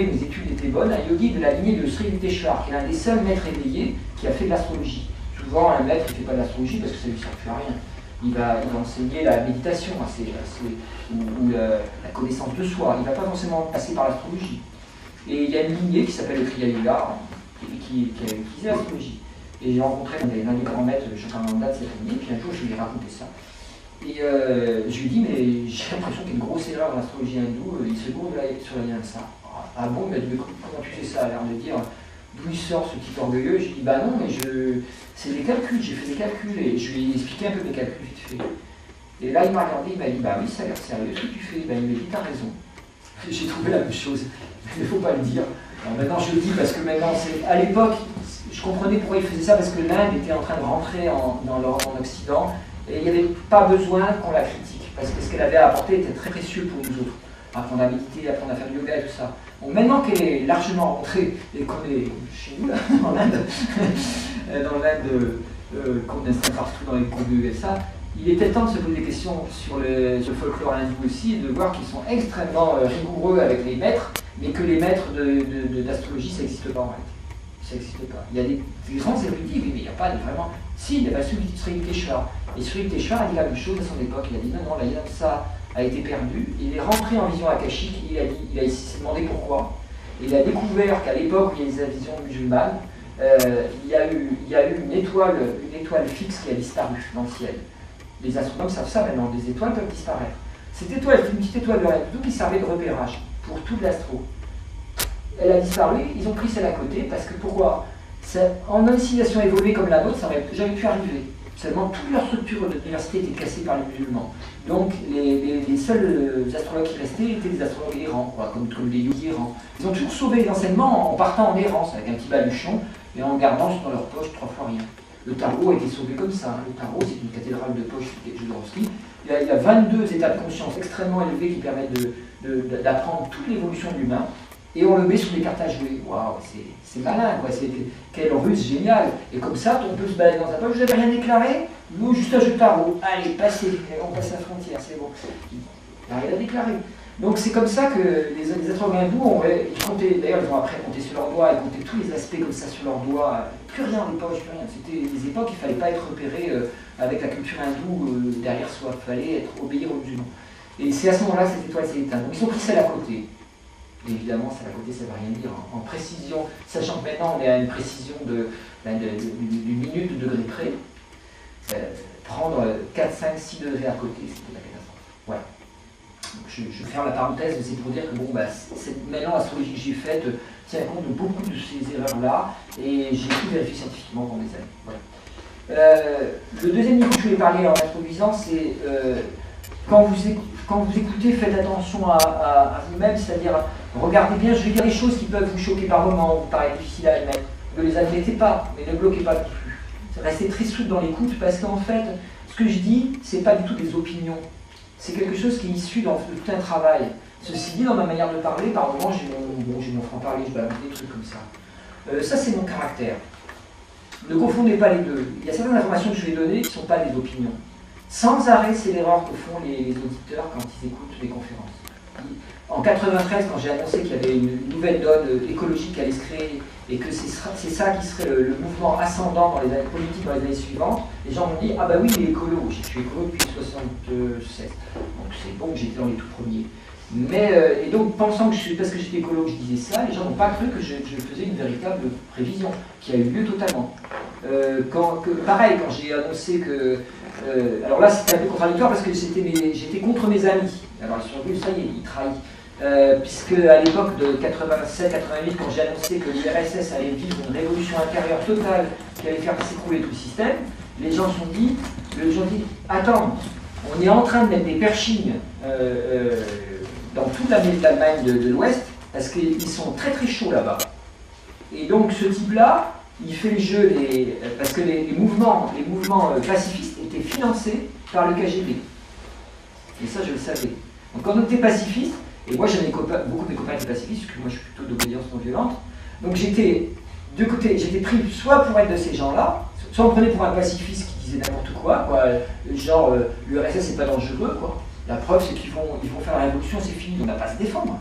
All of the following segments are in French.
que mes études étaient bonnes, un yogi de la lignée de Sri Yukteswar, qui est l'un des seuls maîtres éveillés qui a fait de l'astrologie. Souvent, un maître ne fait pas de l'astrologie parce que ça ne lui sert plus à rien. Il va enseigner la méditation ou la connaissance de soi. Il ne va pas forcément passer par l'astrologie. Et il y a une lignée qui s'appelle le Kriya Yoga, qui a utilisé l'astrologie. Et j'ai rencontré l'un des grands maîtres de Shankarananda de cette lignée, puis un jour je lui ai raconté ça. Et je lui ai dit, mais j'ai l'impression qu'il y a une grosse erreur dans l'astrologie hindoue, il se gourde sur la ligne de ça. Ah bon, il m'a dit, mais comment tu sais ça? Alors de dire, d'où il sort ce type orgueilleux? J'ai dit, bah non, mais c'est des calculs, j'ai fait des calculs, et je lui ai expliqué un peu mes calculs vite fait. Et là, il m'a regardé, il m'a dit, bah oui, ça a l'air sérieux ce que tu fais. Ben, il m'a dit, t'as raison. J'ai trouvé la même chose, il ne faut pas le dire. Alors maintenant, je le dis parce que maintenant, à l'époque, je comprenais pourquoi il faisait ça, parce que l'Inde était en train de rentrer en Occident, et il n'y avait pas besoin qu'on la critique, parce que ce qu'elle avait apporté était très précieux pour nous autres. Apprendre à méditer, apprendre à faire du yoga et tout ça. Bon, maintenant qu'elle est largement rentrée, et qu'on est chez nous, là, en Inde, qu'on installe partout dans les cours de yoga et ça, il était temps de se poser des questions sur le folklore hindou aussi, et de voir qu'ils sont extrêmement rigoureux avec les maîtres, mais que les maîtres d'astrologie, ça n'existe pas en réalité. Ça n'existe pas. Il y a des grands érudits, oui, mais il n'y a pas vraiment. Si, il y a pas Sri Yukteswar. Et Sri Yukteswar a dit la même chose à son époque. Il a dit non, la Yamsa a été perdue. Il est rentré en vision akashique, il s'est demandé pourquoi. Et il a découvert qu'à l'époque où il y a des visions musulmanes, il y a eu une étoile fixe qui a disparu dans le ciel. Les astronomes savent ça maintenant, des étoiles peuvent disparaître. Cette étoile, c'est une petite étoile de tout qui servait de repérage pour tout l'astro. Elle a disparu, ils ont pris celle à côté, parce que pourquoi? En une civilisation évoluée comme la nôtre, ça n'aurait jamais pu arriver. Seulement, toute leur structure de l'université était cassée par les musulmans. Donc, les seuls astrologues qui restaient étaient des astrologues errants, comme des yogis errants. Ils ont toujours sauvé les enseignements en partant en errance, avec un petit baluchon, et en gardant dans leur poche 3 fois rien. Le tarot a été sauvé comme ça. Le tarot, c'est une cathédrale de poche de Jodorowsky. Il y a 22 états de conscience extrêmement élevés qui permettent d'apprendre toute l'évolution de l'humain. Et on le met sur des cartes à jouer. Waouh, c'est malin, quoi. Quelle ruse géniale. Et comme ça, on peut se balader dans un poche. Vous n'avez rien déclaré? Nous, juste un jeu de tarot. Allez, passez. On passe la frontière, c'est bon. Il n'y a rien à déclarer. Donc c'est comme ça que les astrologues hindous, ils comptaient, d'ailleurs ils vont après compter sur leurs doigts, ils comptaient tous les aspects comme ça sur leurs doigts, plus rien des poches, plus rien. C'était des époques où il ne fallait pas être repéré avec la culture hindoue derrière soi, il fallait obéir aux musulmans. Et c'est à ce moment-là que cette étoile s'est éteinte. Donc ils ont pris celle à côté. Et évidemment, celle à côté, ça ne veut rien dire. En précision, sachant que maintenant on est à une précision d'une minute de degré près, prendre 4, 5, 6 degrés à côté, c'était la catastrophe. Voilà. Donc je ferme la parenthèse, mais c'est pour dire que bon, maintenant l'astrologie que j'ai faite tient compte de beaucoup de ces erreurs-là, et j'ai tout vérifié scientifiquement pendant des années. Voilà. Le deuxième niveau que je voulais parler en introduisant, c'est quand vous écoutez, faites attention à vous-même, c'est-à-dire regardez bien, je vais dire des choses qui peuvent vous choquer par moments, vous paraître difficiles à admettre. Ne les admettez pas, mais ne bloquez pas non plus. Restez très souple dans l'écoute, parce qu'en fait, ce que je dis, c'est pas du tout des opinions. C'est quelque chose qui est issu de tout un travail. Ceci dit, dans ma manière de parler, par moments, j'ai mon franc-parler, je balance des trucs comme ça. Ça, c'est mon caractère. Ne confondez pas les deux. Il y a certaines informations que je vais donner qui ne sont pas des opinions. Sans arrêt, c'est l'erreur que font les auditeurs quand ils écoutent les conférences. En 1993, quand j'ai annoncé qu'il y avait une nouvelle donne écologique qui allait se créer, et que c'est ça qui serait le mouvement ascendant dans les années politiques dans les années suivantes, les gens m'ont dit « Ah bah oui, il est écolo, je suis écolo depuis 1976. » Donc c'est bon que j'étais dans les tout premiers. Et donc, pensant que parce que j'étais écolo que je disais ça, les gens n'ont pas cru que je faisais une véritable prévision, qui a eu lieu totalement. Pareil, quand j'ai annoncé que... alors là, c'était un peu contradictoire parce que j'étais contre mes amis. Alors ils sont venus, ça y est, ils trahissent. Puisque à l'époque de 87-88, quand j'ai annoncé que l'URSS allait vivre une révolution intérieure totale qui allait faire s'écrouler tout le système, les gens se sont dit, attends, on est en train de mettre des pershings dans toute l'Allemagne de l'Ouest, parce qu'ils sont très très chauds là-bas. Et donc ce type-là, il fait le jeu, parce que les mouvements pacifistes étaient financés par le KGB. Et ça, je le savais. Donc quand on était pacifiste, et moi j'avais beaucoup de mes copains étaient pacifistes, parce que moi je suis plutôt d'obédience non violente, donc j'étais pris soit pour être de ces gens-là, soit on me prenait pour un pacifiste qui disait n'importe quoi, genre l'URSS c'est pas dangereux, quoi. La preuve c'est qu'ils vont faire la révolution, c'est fini, on n'a pas à se défendre.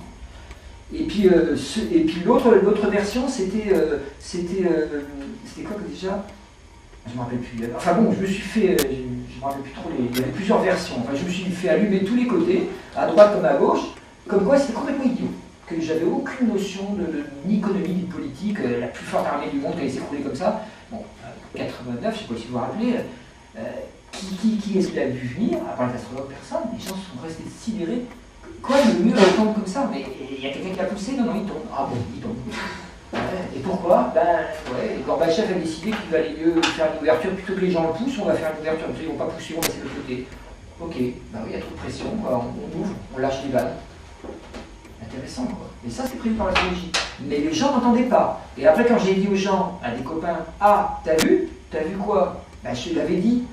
Et puis, l'autre version, c'était quoi déjà? Je ne me rappelle plus. Enfin bon, je me suis fait, je ne me rappelle plus trop, il y avait plusieurs versions. Enfin, je me suis fait allumer de tous les côtés, à droite comme à gauche, comme quoi c'était complètement idiot. Que j'avais aucune notion ni économie ni de politique, la plus forte armée du monde qui allait s'écrouler comme ça. Bon, 89, je ne sais pas si vous vous rappelez, qui est-ce qu'il a vu venir? À part les astrologues, personne. Les gens sont restés sidérés. Quoi, le mur tombe comme ça? Mais il y a quelqu'un qui a poussé? Non, il tombe. Ah bon, il tombe. Et pourquoi? Gorbatchev a décidé qu'il valait mieux faire une ouverture plutôt que les gens le poussent, on va faire une ouverture, ils ne vont pas pousser, on va laisser de l'autre côté. Ok, oui, il y a trop de pression, on ouvre, on lâche les balles. Intéressant, quoi. Et ça, c'est prévu par l'astrologie. Mais les gens n'entendaient pas. Et après, quand j'ai dit aux gens, à des copains, ah, t'as vu quoi? Je te l'avais dit.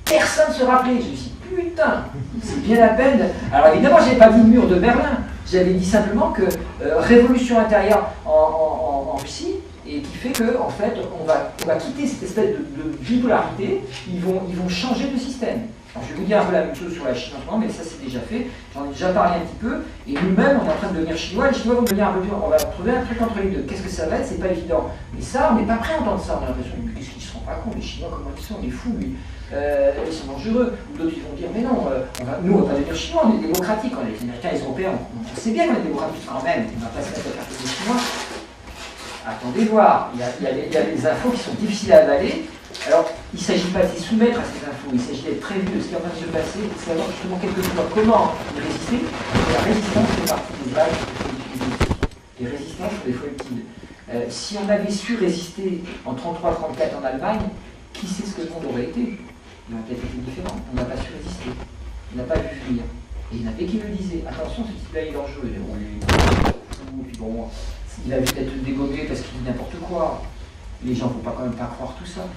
Personne ne se rappelait. Je me suis dit, putain, c'est bien la peine. Alors évidemment, je n'avais pas dit mur de Berlin. J'avais dit simplement que révolution intérieure en Russie, et qui fait que, en fait, on va quitter cette espèce de bipolarité, ils vont changer de système. Alors, je vais vous dire un peu la même chose sur la Chine en ce moment, mais ça c'est déjà fait, j'en ai déjà parlé un petit peu, et nous-mêmes on est en train de devenir chinois, les Chinois vont devenir un peu plus, on va trouver un truc entre les deux. Qu'est-ce que ça va être? C'est pas évident. Mais ça, on n'est pas prêt à entendre ça, on a l'impression, qu'est-ce qu'ils ne se rendent pas compte, les Chinois, comment ils sont, on est fous, lui. Ils sont dangereux. D'autres ils vont dire, mais non, nous on va pas devenir chinois, on est démocratique, on est les Américains, les Européens, on sait bien qu'on est démocratique quand même, on ne va pas se mettre à faire que les Chinois. Attendez voir, il y a des infos qui sont difficiles à avaler. Alors, il ne s'agit pas de les soumettre à ces infos, il s'agit d'être prévu de ce qui est en train de se passer, de savoir justement quelquefois comment y résister. Et la résistance fait partie des bases qu'il faut utiliser. Les résistances sont des fois utiles. Si on avait su résister en 33-34 en Allemagne, qui sait ce que le monde aurait été? Il aurait peut-être été différent. On n'a pas su résister. On n'a pas vu venir. Et il y en avait qui le disaient. Attention, ce type-là est dangereux. Puis bon, il a peut-être dégommé parce qu'il dit n'importe quoi. Les gens ne vont quand même pas croire tout ça.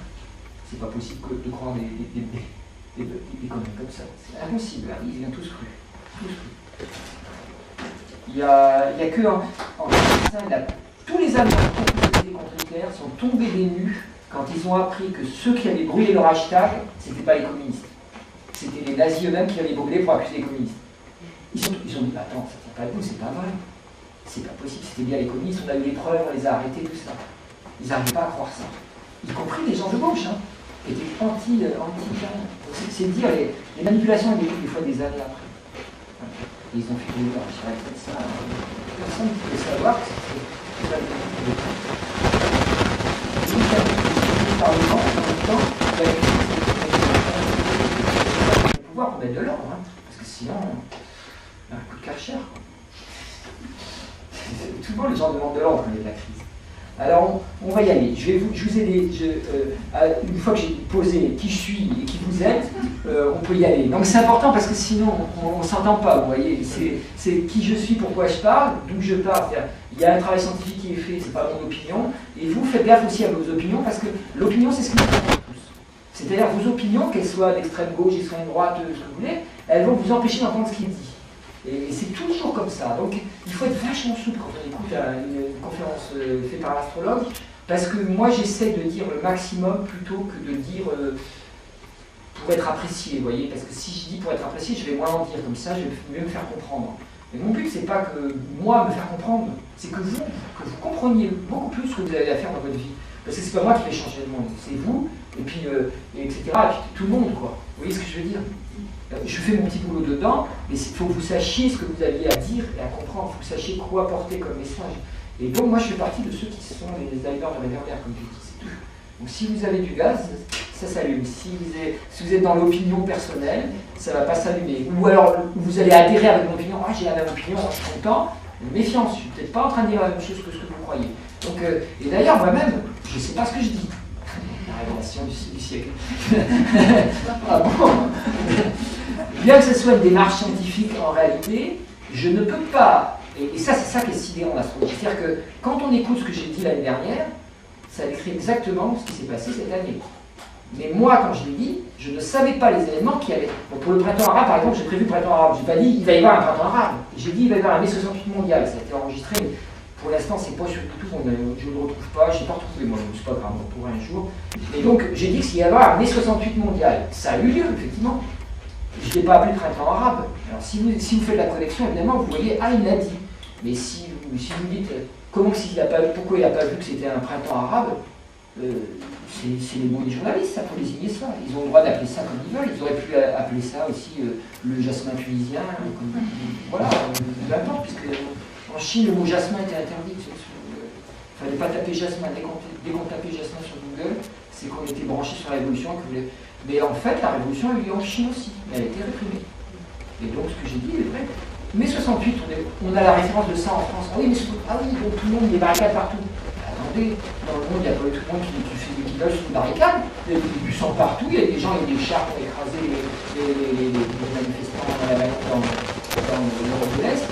C'est pas possible de croire des conneries comme ça. C'est impossible. Hein. Ils ont tous cru. Il y a que en tous les Allemands qui ont contre Hitler sont tombés des nues quand ils ont appris que ceux qui avaient brûlé leur hashtag, c'était pas les communistes. C'était les nazis eux-mêmes qui avaient brûlé pour accuser les communistes. Ils ont dit, attends, ça tient pas le coup, c'est pas vrai. C'est pas possible, c'était bien les communistes, on a eu les preuves, on les a arrêtés, tout ça. Ils n'arrivaient pas à croire ça. Y compris les gens de gauche, qui étaient anti c'est dire les manipulations des fois des années après. Et ils ont fait des archives de ça. Personne ne pouvait savoir que c'était le Parlement, en même temps, il y avait le pouvoir pour mettre de l'ordre, parce que sinon, un coup de Karcher. Tout le monde, les gens demandent de l'ordre quand il y a de la crise. Alors, on va y aller. Je vous ai une fois que j'ai posé qui je suis et qui vous êtes, on peut y aller. Donc c'est important parce que sinon, on ne s'entend pas, vous voyez. C'est qui je suis, pourquoi je parle, d'où je parle. Il y a un travail scientifique qui est fait, c'est pas mon opinion. Et vous faites gaffe aussi à vos opinions parce que l'opinion, c'est ce qui nous concerne tous. C'est-à-dire vos opinions, qu'elles soient d'extrême gauche, d'extrême droite, ce que vous voulez, elles vont vous empêcher d'entendre ce qui est dit. Et c'est toujours comme ça. Donc il faut être vachement souple quand on écoute une conférence faite par l'astrologue, parce que moi j'essaie de dire le maximum plutôt que de dire pour être apprécié, vous voyez, parce que si je dis pour être apprécié, je vais moins en dire, comme ça je vais mieux me faire comprendre. Mais mon but c'est pas que moi me faire comprendre, c'est que vous compreniez beaucoup plus ce que vous avez à faire dans votre vie. Parce que c'est pas moi qui vais changer le monde, c'est vous, et puis etc. Et puis tout le monde, quoi. Vous voyez ce que je veux dire? Je fais mon petit boulot dedans, mais il faut que vous sachiez ce que vous aviez à dire et à comprendre. Il faut que vous sachiez quoi porter comme message. Et donc, moi, je fais partie de ceux qui sont les allumeurs de réverbère, comme je dis, c'est tout. Donc, si vous avez du gaz, ça s'allume. Si vous êtes dans l'opinion personnelle, ça ne va pas s'allumer. Ou alors, vous allez adhérer avec mon opinion. Ah, j'ai la même opinion, je suis content. Méfiance, je ne suis peut-être pas en train de dire la même chose que ce que vous croyez. Donc, et d'ailleurs, moi-même, je ne sais pas ce que je dis. La révélation du siècle. Ah bon? Bien que ce soit une démarche scientifique en réalité, je ne peux pas, et ça c'est ça qui est sidérant en astrologie, c'est-à-dire que quand on écoute ce que j'ai dit l'année dernière, ça décrit exactement ce qui s'est passé cette année. Mais moi, quand je l'ai dit, je ne savais pas les éléments qui allaient. Donc pour le printemps arabe, par exemple, j'ai prévu le printemps arabe. Je n'ai pas dit il va y avoir un printemps arabe. J'ai dit il va y avoir un mai 68 mondial. Ça a été enregistré, mais pour l'instant, c'est pas sur YouTube, je ne le retrouve pas, je n'ai pas retrouvé moi, c'est pas grave, pour un jour. Et donc j'ai dit qu'il y avait un mai 68 mondial. Ça a eu lieu, effectivement. Je ne l'ai pas appelé printemps arabe. Alors si vous faites la connexion, évidemment, vous voyez, ah, il l'a dit. Mais si vous me dites pourquoi il n'a pas vu que c'était un printemps arabe, c'est les mots des journalistes, ça, pour désigner ça. Ils ont le droit d'appeler ça comme ils veulent. Ils auraient pu appeler ça aussi le jasmin tunisien. Voilà, peu importe, puisque en Chine, le mot jasmin était interdit. Il ne fallait pas taper jasmin. Dès qu'on tapait jasmin sur Google, c'est qu'on était branché sur la révolution. Mais en fait, la révolution a eu lieu en Chine aussi. Mais elle a été réprimée. Et donc, ce que j'ai dit est vrai. Mai 68, on a la référence de ça en France. Ah oui, donc tout le monde, il y a des barricades partout. Attendez, dans le monde, il n'y a pas eu tout le monde qui fait des kilos sur une barricade. Il y a des bus partout, il y a des gens avec des chars qui ont écrasé les manifestants dans la Valette, dans l'Europe de l'Est.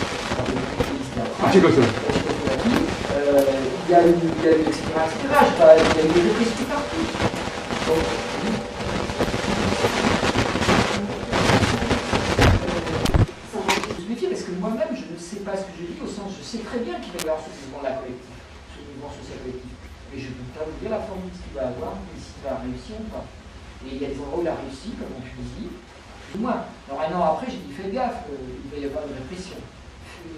Il y a eu, etc. Il y a eu des répressions partout. Donc, parce que moi-même, je ne sais pas ce que je dis, au sens, je sais très bien qu'il va y avoir ce mouvement-là collectif, ce mouvement social collectif. Mais je ne peux pas vous dire la formule qu'il va avoir, et s'il va réussir ou pas. Et il y a des endroits où il a réussi, comme en Tunisie, plus ou moins. Alors un an après, j'ai dit, fais gaffe, il va y avoir une répression.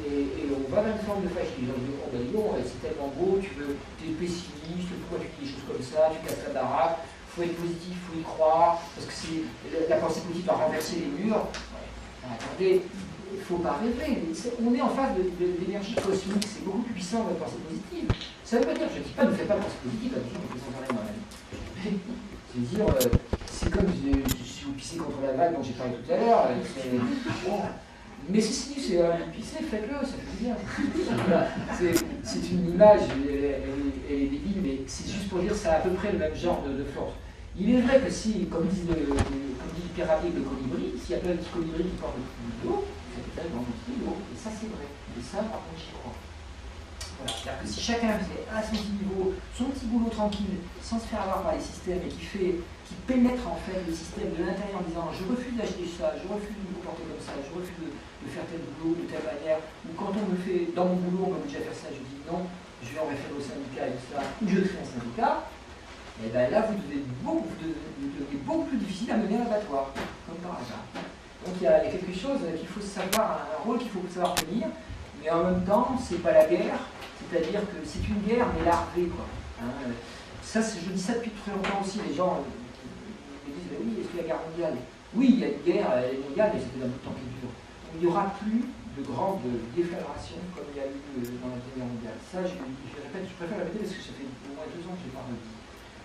Et on va vers une forme de fascisme. On va dire, c'est tellement beau, tu es pessimiste, pourquoi tu dis des choses comme ça, tu casses la baraque, il faut être positif, il faut y croire, parce que la pensée politique va renverser les murs. Ouais. Attendez, il ne faut pas rêver. On est en face d'énergie cosmique, c'est beaucoup plus puissant que la pensée positive. Ça ne veut pas dire, je ne dis pas ne faites pas de pensée positive, attention, je ne rien dans la vie. Je veux dire, c'est comme si vous pissez contre la vague dont j'ai parlé tout à l'heure. Mais si c'est pisser, faites-le, ça fait bien. C'est une image, elle est débile, mais c'est juste pour dire que ça a à peu près le même genre de force. Il est vrai que si, comme dit Pierre avec le colibri, s'il y a plein de petits colibris qui portent de l'eau, ça peut être dans le stylo, et ça c'est vrai. Et ça, par contre, j'y crois. Voilà. C'est-à-dire que si chacun fait à son petit niveau, son petit boulot tranquille, sans se faire avoir par les systèmes, et qui pénètre en fait le système de l'intérieur en disant je refuse d'acheter ça, je refuse de me comporter comme ça, je refuse de faire tel boulot de telle manière, ou quand on me fait, dans mon boulot, on m'oblige à faire ça, je dis non, je vais en référer au syndicat et tout ça, ou je crée un syndicat. Et bien là, vous devenez beaucoup plus difficile à mener à l'abattoir, comme par hasard. Donc il y a quelque chose qu'il faut savoir, un rôle qu'il faut savoir tenir, mais en même temps, c'est pas la guerre, c'est-à-dire que c'est une guerre, mais larvée, quoi. Hein. Ça, je dis ça depuis très longtemps aussi, les gens me disent, oui, est-ce qu'il y a guerre mondiale? Oui, il y a une guerre, elle est mondiale, mais c'était dans le temps qui dure. Il n'y aura plus de grandes déflagrations comme il y a eu dans la Deuxième Guerre mondiale. Ça, je répète, je préfère répéter parce que ça fait au moins 2 ans que je n'ai pas redit.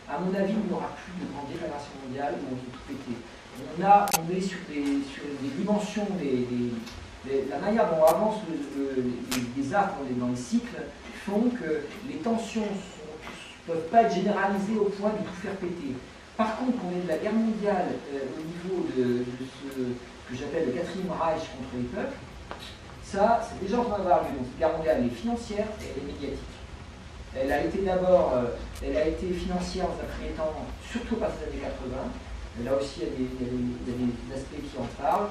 À mon avis, il n'y aura plus de grandes déclarations mondiales où on veut tout péter. On est sur des dimensions, la manière dont avancent les arts dans les cycles font que les tensions ne peuvent pas être généralisées au point de tout faire péter. Par contre, on est de la guerre mondiale au niveau de ce que j'appelle le 4e Reich contre les peuples. Ça, c'est déjà en train d'avoir lieu. Donc, cette guerre mondiale, elle est financière et elle est médiatique. Elle a été financière dans un premier temps, surtout à partir des années 80. Là aussi, il y a des aspects qui en parlent.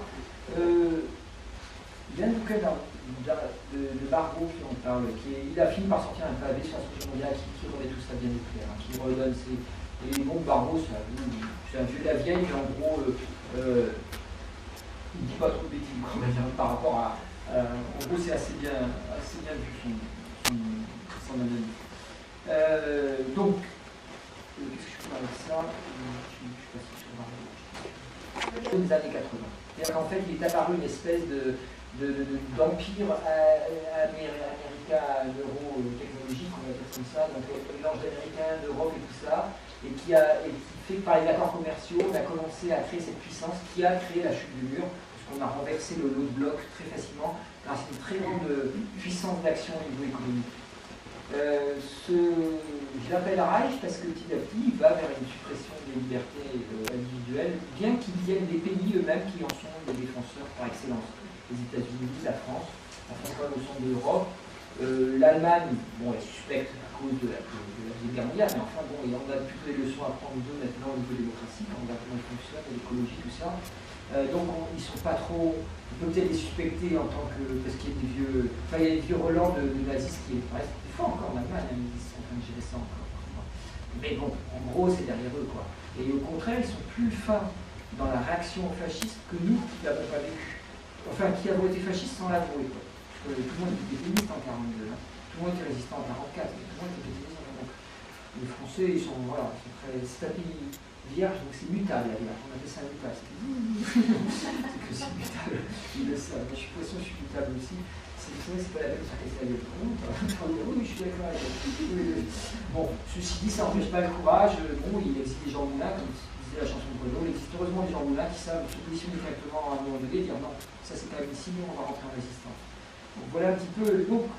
Il y a un bouquin de Barbeau qui en parle. Il a fini par sortir un pavé sur la Seconde Guerre mondiale qui remet tout ça bien clair, qui redonne ses. Et bon, Barbeau, c'est un vieux de la vieille, mais en gros, il ne dit pas trop de bêtises par rapport à. En gros, c'est assez bien vu son analyse. Donc, qu'est-ce que je peux parler de ça? Je ne sais pas si je peux parler des années 80. C'est-à-dire qu'en fait, il est apparu une espèce d'empire américain, euro-technologique, on va dire comme ça, donc le mélange d'américain, d'Europe et tout ça, et qui fait que par les accords commerciaux, on a commencé à créer cette puissance qui a créé la chute du mur, parce qu'on a renversé le lot de blocs très facilement grâce à une très grande puissance d'action au niveau économique. Je l'appelle Reich parce que petit à petit, il va vers une suppression des libertés individuelles, bien qu'ils viennent des pays eux-mêmes qui en sont des défenseurs par excellence. Les États-Unis, la France quand même au centre de l'Europe. L'Allemagne, bon, elle est suspecte à cause de la Deuxième Guerre mondiale, mais enfin bon, on a plutôt des leçons à prendre d'eux maintenant au niveau démocratie, quand on voit comment ils fonctionnent, l'écologie, tout ça. Donc ils ne sont pas trop. On peut peut-être les suspecter en tant que. Parce qu'il y a des vieux. Enfin, il y a des vieux relents de nazistes qui restent des fois encore en Allemagne, hein, ils sont en train de gérer ça encore. Mais bon, en gros, c'est derrière eux, quoi. Et au contraire, ils sont plus fins dans la réaction aux fascistes que nous qui n'avons pas vécu. Enfin, qui avons été fascistes sans l'avouer, quoi. tout le monde était pétainiste en 42, hein. Tout le monde était résistant en 44, mais tout le monde était pétainiste. Donc les Français, ils sont, voilà, c'est un pays vierge, donc c'est mutable la vierge. On appelle ça mutable. C'est que c'est mutable. Ils le savent. Je suis poisson, je suis mutable aussi. C'est vrai que c'est pas la peine de faire casser la gueule. Oui, je suis d'accord avec elle. Bon, ceci dit, ça n'empêche pas le courage. Bon, il existe des gens moulins, comme disait la chanson de Renaud, il existe heureusement des gens moulins qui savent se positionner directement à un moment donné et dire non, ça c'est pas admissible, on va rentrer en résistance. Donc voilà un petit peu. Donc,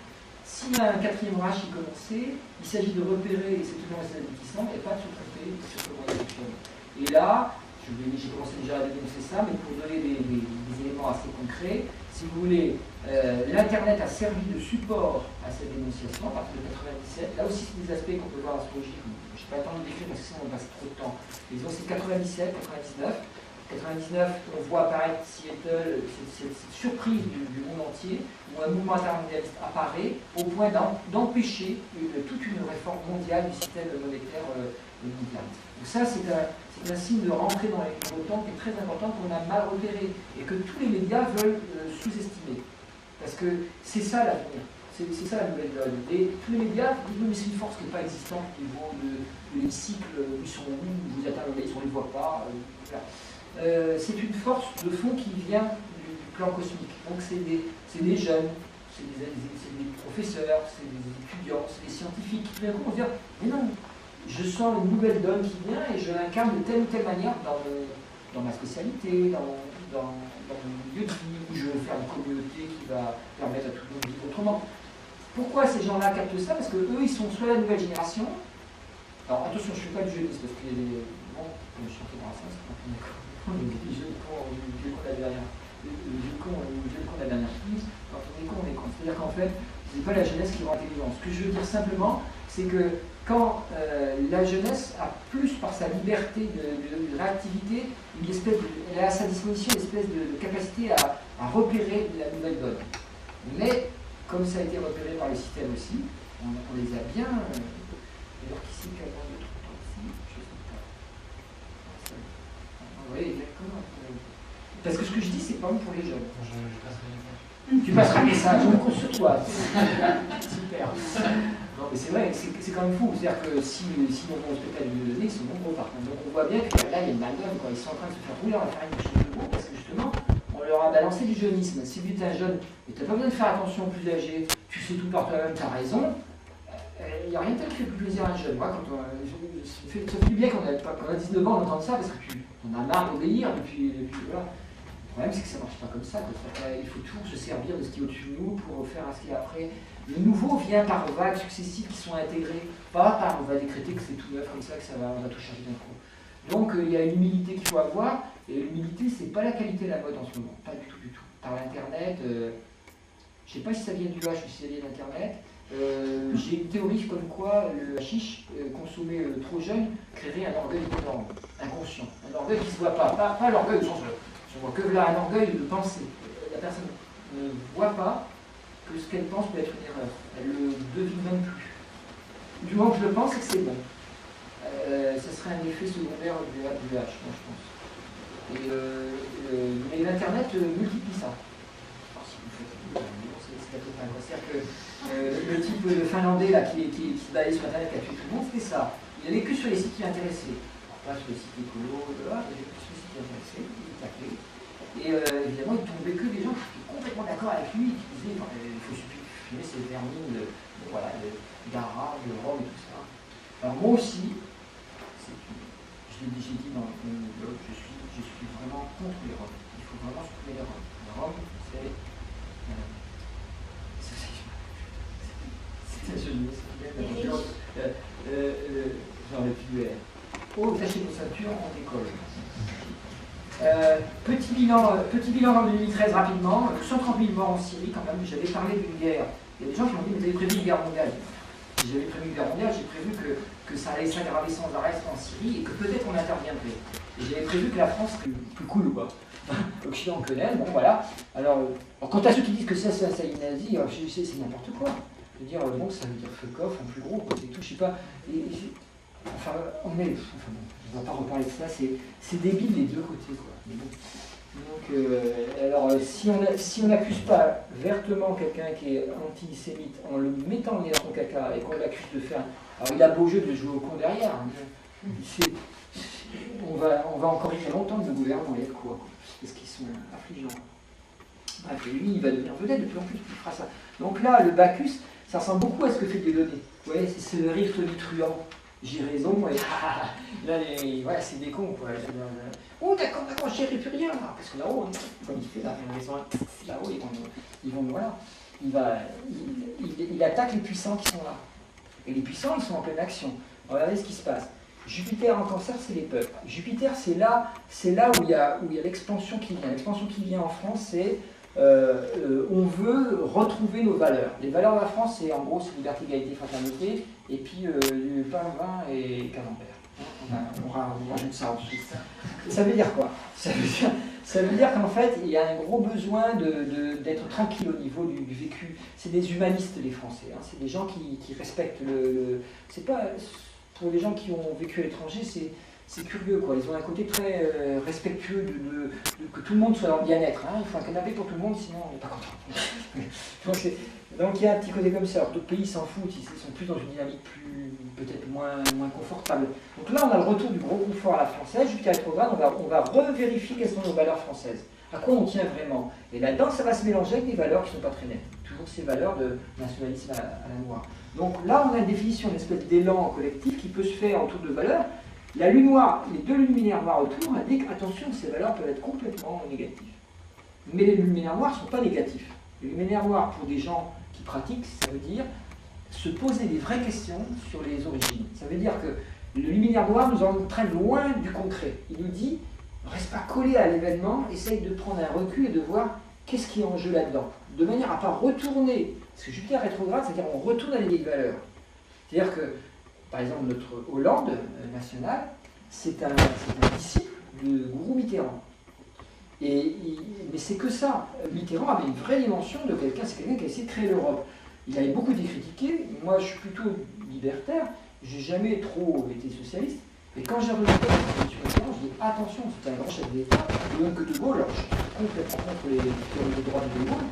s'il y a un quatrième Reich qui commençait, il s'agit de repérer ces tenants et ces aboutissants et pas de se tromper sur comment ils fonctionnent. Et là, j'ai commencé déjà à dénoncer ça, mais pour donner des éléments assez concrets, si vous voulez, l'Internet a servi de support à cette dénonciation à partir de 97. Là aussi, c'est des aspects qu'on peut voir astrologiques. Je n'ai pas le temps de décrire parce que sinon on passe trop de temps. Mais disons, c'est 97, 99. 99, on voit apparaître Seattle, cette surprise du monde entier, où un mouvement intermondialiste apparaît au point d'empêcher toute une réforme mondiale du système monétaire mondial. Donc ça, c'est un signe de rentrée dans les temps qui est très important, qu'on a mal repéré et que tous les médias veulent sous-estimer. Parce que c'est ça l'avenir, c'est ça la nouvelle donne. Et tous les médias disent mais c'est une force qui n'est pas existante au niveau de l'hémicycle, ils sont où, vous êtes arrivés, on ne les voit pas. Voilà. C'est une force de fond qui vient du plan cosmique. Donc c'est des jeunes, c'est des professeurs, c'est des étudiants, c'est des scientifiques qui tout d'un coup vont se dire mais non, je sens une nouvelle donne qui vient et je l'incarne de telle ou telle manière dans ma spécialité, dans mon milieu de vie, où je veux faire une communauté qui va permettre à tout le monde de vivre autrement. Pourquoi ces gens-là captent ça? Parce qu'eux, ils sont soit la nouvelle génération. Alors attention, je ne suis pas du jeunisme, parce qu'il y a des. Bon, je suis entré dans la science, c'est pas comme d'accord. Les jeunes cons, le vieux con la dernière. Le vieux con la dernière. Quand on est con, on est con. C'est-à-dire qu'en fait, ce n'est pas la jeunesse qui rend intelligent. Ce que je veux dire simplement, c'est que quand la jeunesse a plus par sa liberté de réactivité, elle a à sa disposition une espèce de capacité à repérer la nouvelle donne. Mais, comme ça a été repéré par le système aussi, on les a bien. D'ailleurs, qui c'est qui a moins de trucs ici? Je ne sais pas. Oui, exactement. Parce que ce que je dis, c'est pas bon pour les jeunes. Tu passeras le message, on compte sur toi. Super. Non, mais c'est vrai, c'est quand même fou. C'est-à-dire que si on va au spectacle de données, ils sont nombreux par contre. Donc on voit bien que là, il y a une malgame, quoi. Ils sont en train de se faire rouler en faire une chose de gros parce que justement, on leur a balancé du jeunisme. Si tu es un jeune et tu n'as pas besoin de faire attention aux plus âgés, tu sais tout par toi-même, tu as raison, il n'y a rien de tel qui fait plus plaisir à un jeune. Moi, ça fait du bien qu'on a 19 ans, on entend ça parce que on a marre d'obéir depuis voilà. Le problème, c'est que ça ne marche pas comme ça. Il faut toujours se servir de ce qui est au-dessus de nous pour faire ce qui est après. Le nouveau vient par vagues successives qui sont intégrées, pas par on va décréter que c'est tout neuf comme ça, on va tout changer d'un coup. Donc il y a une humilité qu'il faut avoir, et l'humilité, c'est pas la qualité de la mode en ce moment, pas du tout, du tout. Par l'Internet, je ne sais pas si ça vient du H ou si ça vient de l'Internet, j'ai une théorie comme quoi le hashish consommé trop jeune créerait un orgueil énorme, inconscient, un orgueil qui ne se voit pas l'orgueil au sens on voit que là un orgueil de penser. La personne ne voit pas que ce qu'elle pense peut être une erreur. Elle ne le devine même plus. Du moment que je le pense, c'est que c'est bon. Ça serait un effet secondaire du H, moi, je pense. Mais l'Internet multiplie ça. Alors, si vous faites c'est c'est-à-dire que le type finlandais là, qui se baladait sur Internet, qui a tué tout le monde, c'était ça. Il n'allait que sur les sites qui l'intéressaient. Pas sur les sites écolos, il allait que sur les sites qui l'intéressaient. Et évidemment, il tombait que des gens qui étaient complètement d'accord avec lui, qui disaient il faut supprimer ces vermines d'Ara, de Rome et tout ça. Alors moi aussi, j'ai dit dans mon blog, je suis vraiment contre les Roms. Il faut vraiment supprimer les Roms. Les Roms, c'est un jeu de mots, j'aurais pu dire. Oh, tâchez vos ceintures, on décolle. Petit bilan en 2013 rapidement, 130 000 morts en Syrie quand même, j'avais parlé d'une guerre. Il y a des gens qui m'ont dit mais vous avez prévu une guerre mondiale. Si j'avais prévu une guerre mondiale, j'ai prévu que ça allait s'aggraver sans arrêt en Syrie et que peut-être on interviendrait. Et j'avais prévu que la France serait plus cool quoi. Occident que l'aile, bon voilà. Alors quant à ceux qui disent que ça c'est un saillie nazi, c'est n'importe quoi. Je veux dire, bon, ça veut dire fuck off en plus gros, c'est tout, je sais pas. Enfin, on va pas reparler de ça, c'est débile des deux côtés, quoi. Mais bon. Donc, alors, si on n'accuse pas vertement quelqu'un qui est antisémite en le mettant le nez dans son caca et qu'on l'accuse de faire... Alors, il a beau jeu de jouer au con derrière. Hein. On va encore rire longtemps de le gouvernement, il y a de quoi. Parce qu'ils sont affligeants. Bref, et lui, il va devenir vedette de plus en plus, il fera ça. Donc là, le Bacchus, ça ressemble beaucoup à ce que fait Dieudonné. Vous voyez, c'est le rire tonitruant. J'ai raison, et là, voilà, c'est des cons, quoi. Oh, d'accord, j'ai plus rien, là. Parce que là-haut, comme il fait là, là-haut, ils vont, voilà. Il attaque les puissants qui sont là. Et les puissants, ils sont en pleine action. Regardez ce qui se passe. Jupiter en Cancer, c'est les peuples. Jupiter, c'est là où il y a l'expansion qui vient. L'expansion qui vient en France, c'est on veut retrouver nos valeurs. Les valeurs de la France, c'est en gros, c'est liberté, égalité, fraternité, et puis du pain, vin et camembert. On rajoute ça ensuite. Ça veut dire quoi? Ça veut dire qu'en fait, il y a un gros besoin d'être tranquille au niveau du vécu. C'est des humanistes, les Français. Hein. C'est des gens qui respectent c'est pas... Pour les gens qui ont vécu à l'étranger, c'est curieux, quoi. Ils ont un côté très respectueux que tout le monde soit dans le bien-être. Hein. Il faut un canapé pour tout le monde, sinon on n'est pas content. Donc il y a un petit côté comme ça. D'autres pays s'en foutent, ils sont plus dans une dynamique peut-être moins confortable. Donc là, on a le retour du gros confort à la française. Jupiter rétrograde, on va revérifier quelles sont nos valeurs françaises. À quoi on tient vraiment. Et là-dedans, ça va se mélanger avec des valeurs qui ne sont pas très nettes. Toujours ces valeurs de nationalisme à la noire. Donc là, on a une définition, une espèce d'élan collectif qui peut se faire autour de valeurs. La lune noire, les deux luminaires noirs autour indiquent, attention, ces valeurs peuvent être complètement négatives. Mais les luminaires noirs ne sont pas négatifs. Les luminaires noirs, pour des gens qui pratiquent, ça veut dire se poser des vraies questions sur les origines. Ça veut dire que le luminaire noir nous entraîne loin du concret. Il nous dit, reste pas collé à l'événement, essaye de prendre un recul et de voir qu'est-ce qui est en jeu là-dedans. De manière à ne pas retourner, parce que Jupiter rétrograde, c'est-à-dire qu'on retourne à des vieilles valeurs. C'est-à-dire que, par exemple, notre Hollande national, c'est un disciple de Gourou Mitterrand. Mais c'est que ça. Mitterrand avait une vraie dimension de quelqu'un, c'est quelqu'un qui a essayé de créer l'Europe. Il avait beaucoup été critiqué. Moi, je suis plutôt libertaire. J'ai jamais trop été socialiste. Et quand j'ai revu la constitution Mitterrand, je dis attention, c'était un grand chef d'État. Et même que De Gaulle, alors je suis complètement contre les théories des droits de De Gaulle.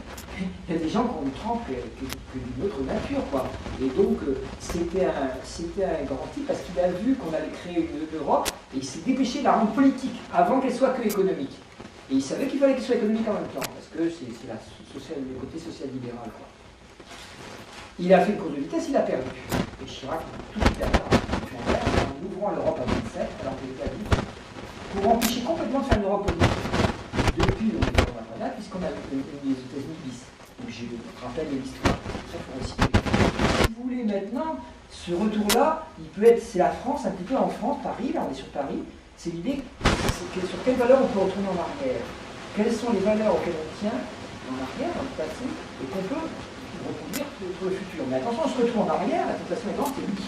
Il y a des gens qui ont une trempe d'une autre nature, quoi. Et donc, c'était un grand type parce qu'il a vu qu'on allait créer une Europe et il s'est dépêché de la rendre politique avant qu'elle soit que économique. Et il savait qu'il fallait qu'elle soit économique en même temps parce que c'est le côté social-libéral, quoi. Il a fait une course de vitesse, il a perdu. Et Chirac, tout de suite en ouvrant l'Europe à 27, alors qu'il était à 10, pour empêcher complètement de faire une Europe politique. Depuis, on est dans la puisqu'on a eu les États-Unis bis. Donc je rappelle l'histoire. Ça, faut reciter. Si vous voulez maintenant, ce retour-là, c'est la France, un petit peu en France, Paris, là on est sur Paris, c'est l'idée, sur quelles valeurs on peut retourner en arrière. Quelles sont les valeurs auxquelles on tient en arrière, dans le passé, et qu'on peut reproduire pour le futur. Mais attention, on se retrouve en arrière, la tentation est grande, c'est lui.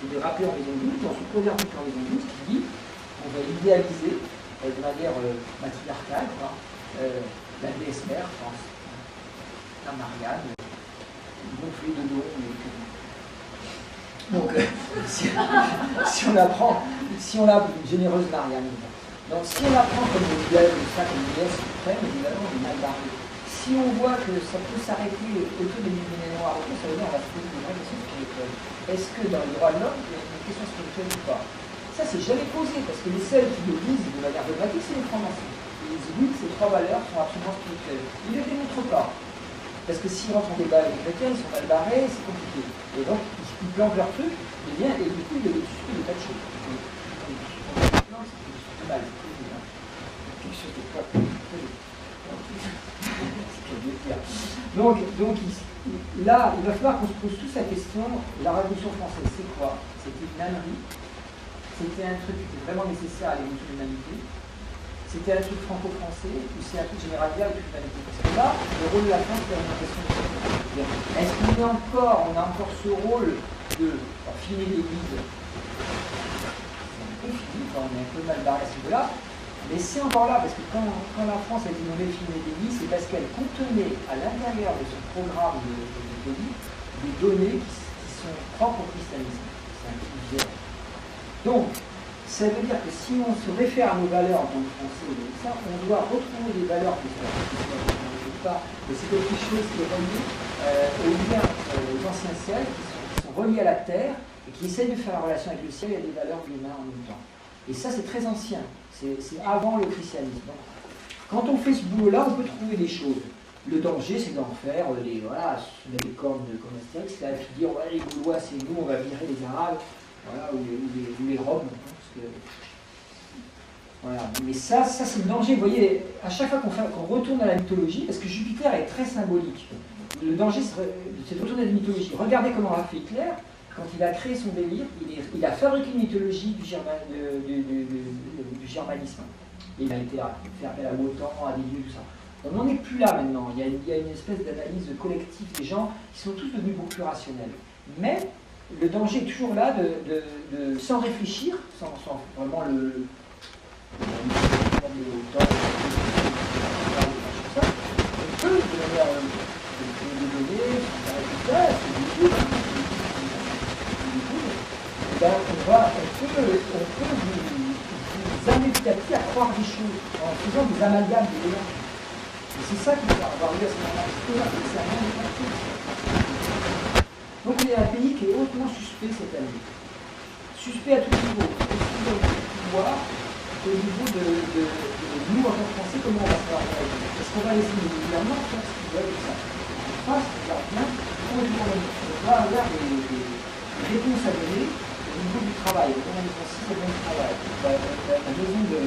Il est rappelé en maison 12, dans son premier article en maison 12, qui dit qu'on va idéaliser de manière matriarcale, la déesse mère, je pense, la Marianne, gonflée de dos. Donc, si on a une généreuse Marianne, donc si on la prend comme une déesse suprême, évidemment, on est mal barré. Si on voit que ça peut s'arrêter autour des luminaires noirs, ça veut dire qu'on va se poser des vraies questions spirituelles. Est-ce que dans les droits de l'homme, il y a une question spirituelle ou pas? Ça, c'est jamais posé, parce que les seuls qui le disent de manière dogmatique, c'est les francs-maçons. Ils disent oui, ces trois valeurs sont absolument spirituelles. Ils ne les démontrent pas. Parce que s'ils rentrent en débat avec les chrétiens, ils sont mal barrés, c'est compliqué. Et donc, ils planquent leur truc, et bien, et du coup, ils le suivent des tas de choses. Non, c'est mal, quelque chose de pas. Donc là, il va falloir qu'on se pose tous la question, la Révolution française, c'est quoi? C'était une ânerie, c'était un truc qui était vraiment nécessaire à l'évolution de l'humanité, c'était un truc franco-français, ou c'est un truc généralisé avec l'humanité? Parce que là, le rôle de la France, c'est une question de est-ce qu'on a encore ce rôle de filer l'église? C'est un peu fini, on est un peu mal barré à ce niveau-là. Mais c'est encore là, parce que quand la France a été nommée filmer d'église, c'est parce qu'elle contenait à l'intérieur de son programme de politique des données qui sont propres au christianisme. C'est un truc vierge. Donc, Ça veut dire que si on se réfère à nos valeurs en tant que Français, on doit retrouver des valeurs qui sont pas, mais c'est quelque chose qui est relié aux liens aux anciens siècles, qui sont reliés à la terre et qui essayent de faire la relation avec le ciel et des valeurs de l'humain en même temps. Et ça, c'est très ancien, c'est avant le christianisme. Donc, quand on fait ce boulot-là, on peut trouver des choses. Le danger, c'est d'en faire des cornes comme Astérix, c'est de dire ouais, les Gaulois, c'est nous, on va virer les Arabes, voilà, ou les Roms. Voilà. Mais ça c'est le danger. Vous voyez, à chaque fois qu'on retourne à la mythologie, parce que Jupiter est très symbolique, le danger, c'est de retourner à la mythologie. Regardez comment a fait Hitler, quand il a créé son délire, il a fabriqué une mythologie du germanisme. Il a été fait appel à l'OTAN, à des dieux, tout ça. On n'en est plus là maintenant. Il y a une espèce d'analyse collective des gens qui sont tous devenus beaucoup plus rationnels. Mais le danger est toujours là sans réfléchir, sans vraiment on peut, de manière de donner, sans arrêter ça, on peut vous amener petit à petit à croire des choses en faisant des amalgames d'éléments. Et c'est ça qui va avoir lieu à ce moment-là. C'est un monde pratique. Donc il y a un pays qui est hautement suspect cette année. Suspect à tout niveau. Aussi au pouvoir, au niveau de nous en tant que Français, comment on va faire réagir. Est-ce qu'on va laisser les gouvernements faire ce qu'ils veulent de ça? En face, on regarde bien, on va avoir des réponses à donner au niveau du travail. On a des systèmes de travail. La maison de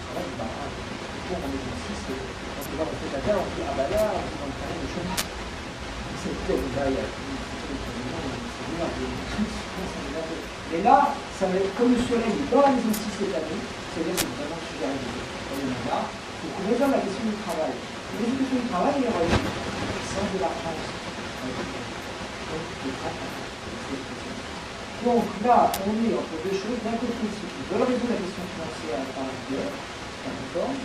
travail, on est dans 6, quand on va au fait à terre, on dit ah bah là, on est dans le travail de chômage. C'est peut-être là, il y a mais là, ça va être comme le soleil est dans la maison 6 cette année, c'est-à-dire que c'est vraiment super régulier. Donc on résolve la question du travail. La question du travail est reliée au sens de l'argent aussi. Donc là, on est entre deux choses. D'un côté, ceux qui veulent résoudre la question financière par la guerre, par la réforme.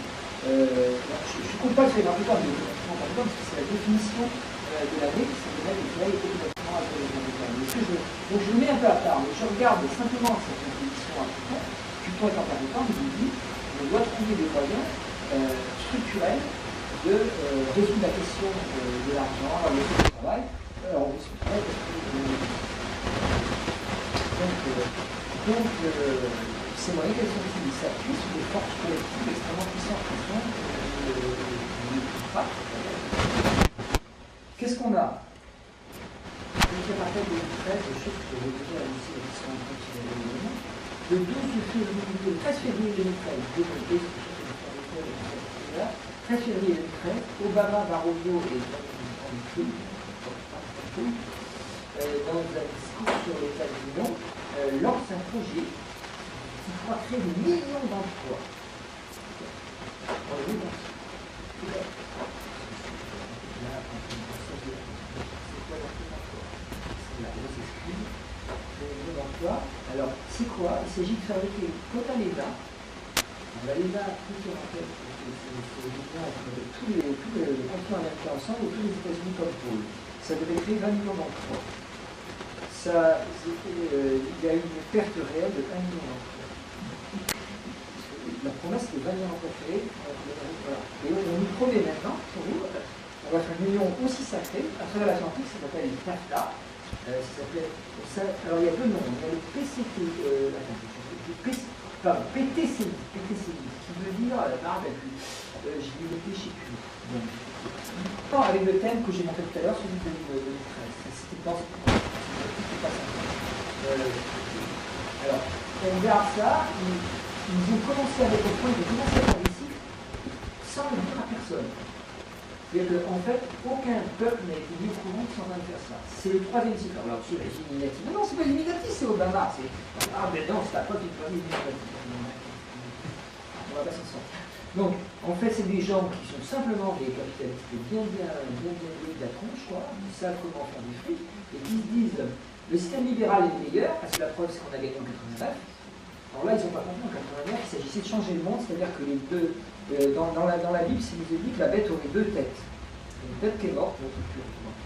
Je ne compte pas que c'est un peu comme parce que c'est la définition de l'année, c'est de mettre le soleil complètement à donc je le mets un peu à part, mais je regarde simplement cette définition à Pluton. Pluton est en permettant, il nous dit qu'on doit trouver des moyens structurels de résoudre la question de l'argent, le travail. Alors, on discuterait donc ces moyens, quels sont-ils? Ils s'appuient sur des forces collectives extrêmement puissantes qui sont qu'est-ce qu'on a? Je rappelle le 13, je sais que je vais déjà annoncer la question le 13 février 2013, 13 février 2013, Obama, Barroso et dans un discours sur l'état de l'Union, lance un projet qui pourra créer des millions d'emplois. Alors, c'est quoi? Il s'agit de fabriquer quant à l'ENA. L'ENA, tout se rappelle, c'est tous les continents américains ensemble et tous les États-Unis comme pôle. Ça devait créer 20 millions d'emplois. Il y a eu une perte réelle de 1 million d'emplois. La promesse, c'est 20 millions d'emplois créés. Et on nous promet maintenant, pour vous, on va faire une union aussi sacrée à travers l'Atlantique, ça s'appelle le TAFTA. Alors il y a deux noms, il y a le PCT, PTCI, qui veut dire la barbe à pluie. Je l'ai noté chez Q. Avec le thème que j'ai montré tout à l'heure, celui de 2013. C'était pas alors, on regarde ça, ils ont commencé avec le point de commencer à faire des cycles sans le dire à personne. C'est-à-dire qu'en fait, aucun peuple n'a été mis au courant sans rien faire ça. C'est le troisième cycle. Alors, c'est la Illuminati. Non, c'est pas l'Illuminati, c'est Obama. Ah, mais non, c'est la preuve d'une famille Illuminati. On va pas s'en sortir. Donc, en fait, c'est des gens qui sont simplement des capitalistes bien de la tronche, quoi. Ils savent comment faire du fric, et qui se disent le système libéral est le meilleur, parce que la preuve, c'est qu'on a gagné en 89. Alors là, ils n'ont pas compris en 89, il s'agissait de changer le monde, c'est-à-dire que les deux. Dans la Bible, c'est nous dit que la bête aurait deux têtes. Une tête qui est morte, l'autre qui est vivante.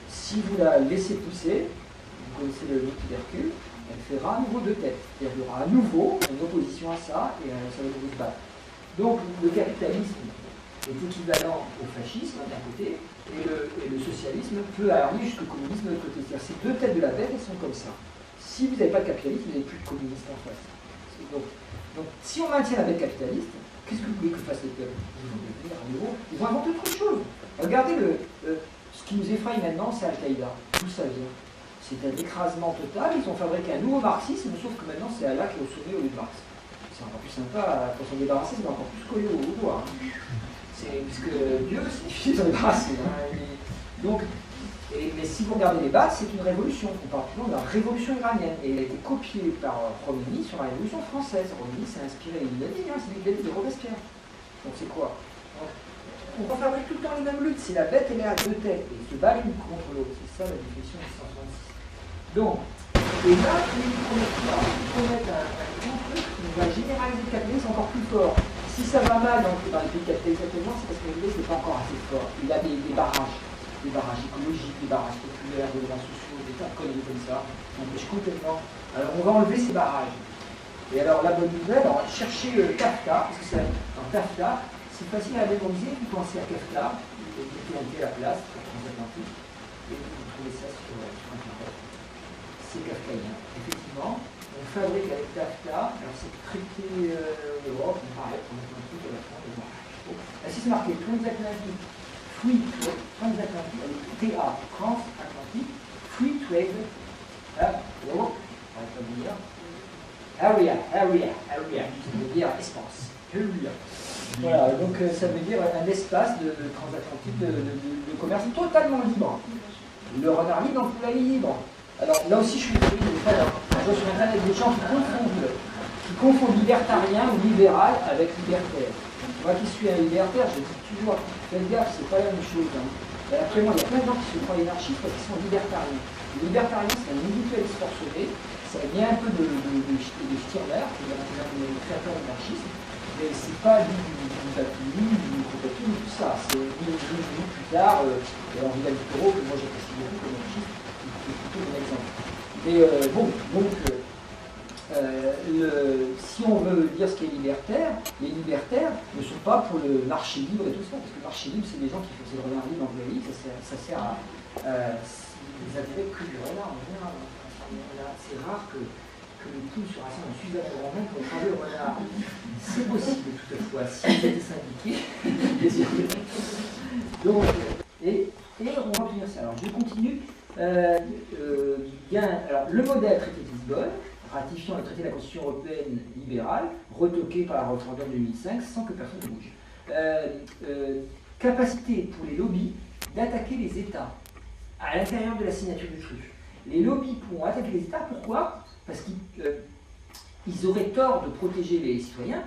Si vous la laissez pousser, vous connaissez le tubercule, elle fera à nouveau deux têtes. C'est-à-dire qu'il y aura à nouveau une opposition à ça, et ça va nouveau se battre. Donc le capitalisme est équivalent au fascisme d'un côté, et le socialisme peut aller jusqu'au communisme de l'autre côté. C'est-à-dire ces deux têtes de la bête, elles sont comme ça. Si vous n'avez pas de capitalisme, vous n'avez plus de communiste en face. Donc si on maintient la bête capitaliste, qu'est-ce que vous voulez que fasse les peuples? Ils vont devenir à nouveau, ils vont inventer autre chose. Regardez ce qui nous effraie maintenant, c'est Al-Qaïda. D'où ça vient? C'est un écrasement total. Ils ont fabriqué un nouveau marxisme, sauf que maintenant c'est Allah qui est au sommet au lieu de Marx. C'est encore plus sympa, pour s'en débarrasser, c'est encore plus collé au doigt. Puisque Dieu, c'est difficile de s'en débarrasser. Donc, mais si vous regardez les bases, c'est une révolution. On parle toujours de la révolution iranienne. Et elle a été copiée par Khomeini sur la révolution française. Khomeini s'est inspiré, il l'a dit, c'est l'idée de Robespierre. Donc c'est quoi? On refabrique tout le temps les mêmes luttes. C'est la bête, elle est à deux têtes. Et ils se battent l'une contre l'autre. C'est ça la définition de 166. Donc, et là, ils promettent un grand truc qui va généraliser le capitalisme encore plus fort. Si ça va mal dans les pays capitalistes actuellement, c'est parce que le capitalisme n'est pas encore assez fort. Il a des barrages écologiques, des barrages populaires, des barrages sociaux, des tas de conneries comme ça. On empêche complètement. Alors on va enlever ces barrages. Et alors la bonne nouvelle, on va chercher Kafka, parce que dans Kafka, c'est facile à mémoriser, vous pensez à Kafka, vous mettez un pied à la place, transatlantique, et vous trouvez ça sur Internet. C'est kafkaïen. Effectivement, on fabrique avec Kafka, alors c'est traité Europe, on parlait transatlantique à la fin, mais bon. Là, si c'est marqué transatlantique, free trade, transatlantique, avec TA, transatlantique, free trade, Europe, on va pas dire, area, ça veut dire espace, area. Voilà, donc ça veut dire un espace de transatlantique de commerce totalement libre. Le renard libre, donc la libre. Alors là aussi je suis désolé, je vois sur internet des gens qui confondent libertarien ou libéral avec libertaire. Moi qui suis un libertaire, je dis toujours, faites gaffe, c'est pas la même chose. Actuellement, il y a plein de gens qui se croient anarchistes parce qu'ils sont libertariens. Le libertarien, c'est un individualiste forcené, ça vient un peu de Stirner, qui est le créateur de l'anarchisme, mais c'est pas du Kropotkin, tout ça. C'est plus tard, Henri David-Thoreau, que moi j'apprécie beaucoup comme anarchiste, qui est plutôt un exemple. Mais bon, donc, si on veut dire ce qui est libertaire, les libertaires ne sont pas pour le marché libre et tout ça, parce que le marché libre, c'est des gens qui faisaient le renard libre en vraie vie, ça sert à les intérêts que du renard en général. C'est rare que les poules se rassemblent en suffisamment grand nombre pour travailler au renard. C'est possible toutefois, si vous êtes syndiqués, bien sûr. Donc, et on va finir ça. Alors je continue. Alors, le modèle traité de Lisbonne, ratifiant le traité de la Constitution européenne libérale, retoqué par la référendum de 2005 sans que personne ne bouge. Capacité pour les lobbies d'attaquer les États à l'intérieur de la signature du truc. Les lobbies pourront attaquer les États, pourquoi? Parce qu'ils auraient tort de protéger les citoyens,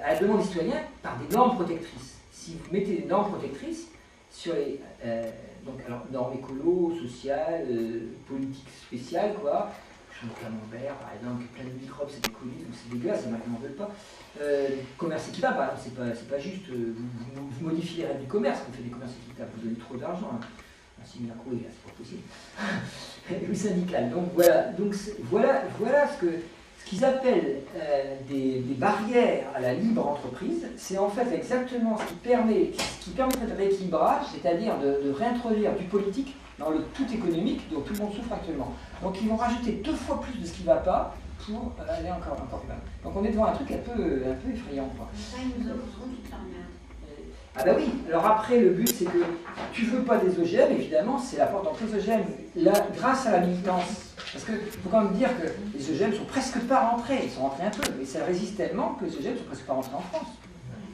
à la demande des citoyens, par des normes protectrices. Si vous mettez des normes protectrices sur les... donc, alors, normes écolo, sociales, politiques spéciales, quoi. Le camembert, par exemple, plein de microbes, c'est des colis, donc c'est dégueulasse, ça n'en veut pas. Commerce équitable, par exemple, c'est pas juste. Vous modifiez les règles du commerce, vous faites des commerces équitables, vous donnez trop d'argent. Si Mirko est là, c'est pas possible. Ou syndical. Donc voilà ce qu'ils appellent des barrières à la libre entreprise. C'est en fait exactement ce qui permettrait de rééquilibrage, c'est-à-dire de réintroduire du politique dans le tout économique dont tout le monde souffre actuellement. Donc ils vont rajouter 2 fois plus de ce qui ne va pas pour aller encore plus mal. Donc on est devant un truc un peu effrayant, quoi. Ça, ils nous opposeront toute leur merde. Ah bah oui, alors après le but c'est que tu veux pas des OGM, évidemment c'est la porte d'entrée des OGM. Là, grâce à la militance, parce qu'il faut quand même dire que les OGM sont presque pas rentrés, ils sont rentrés un peu, mais ça résiste tellement que les OGM sont presque pas rentrés en France.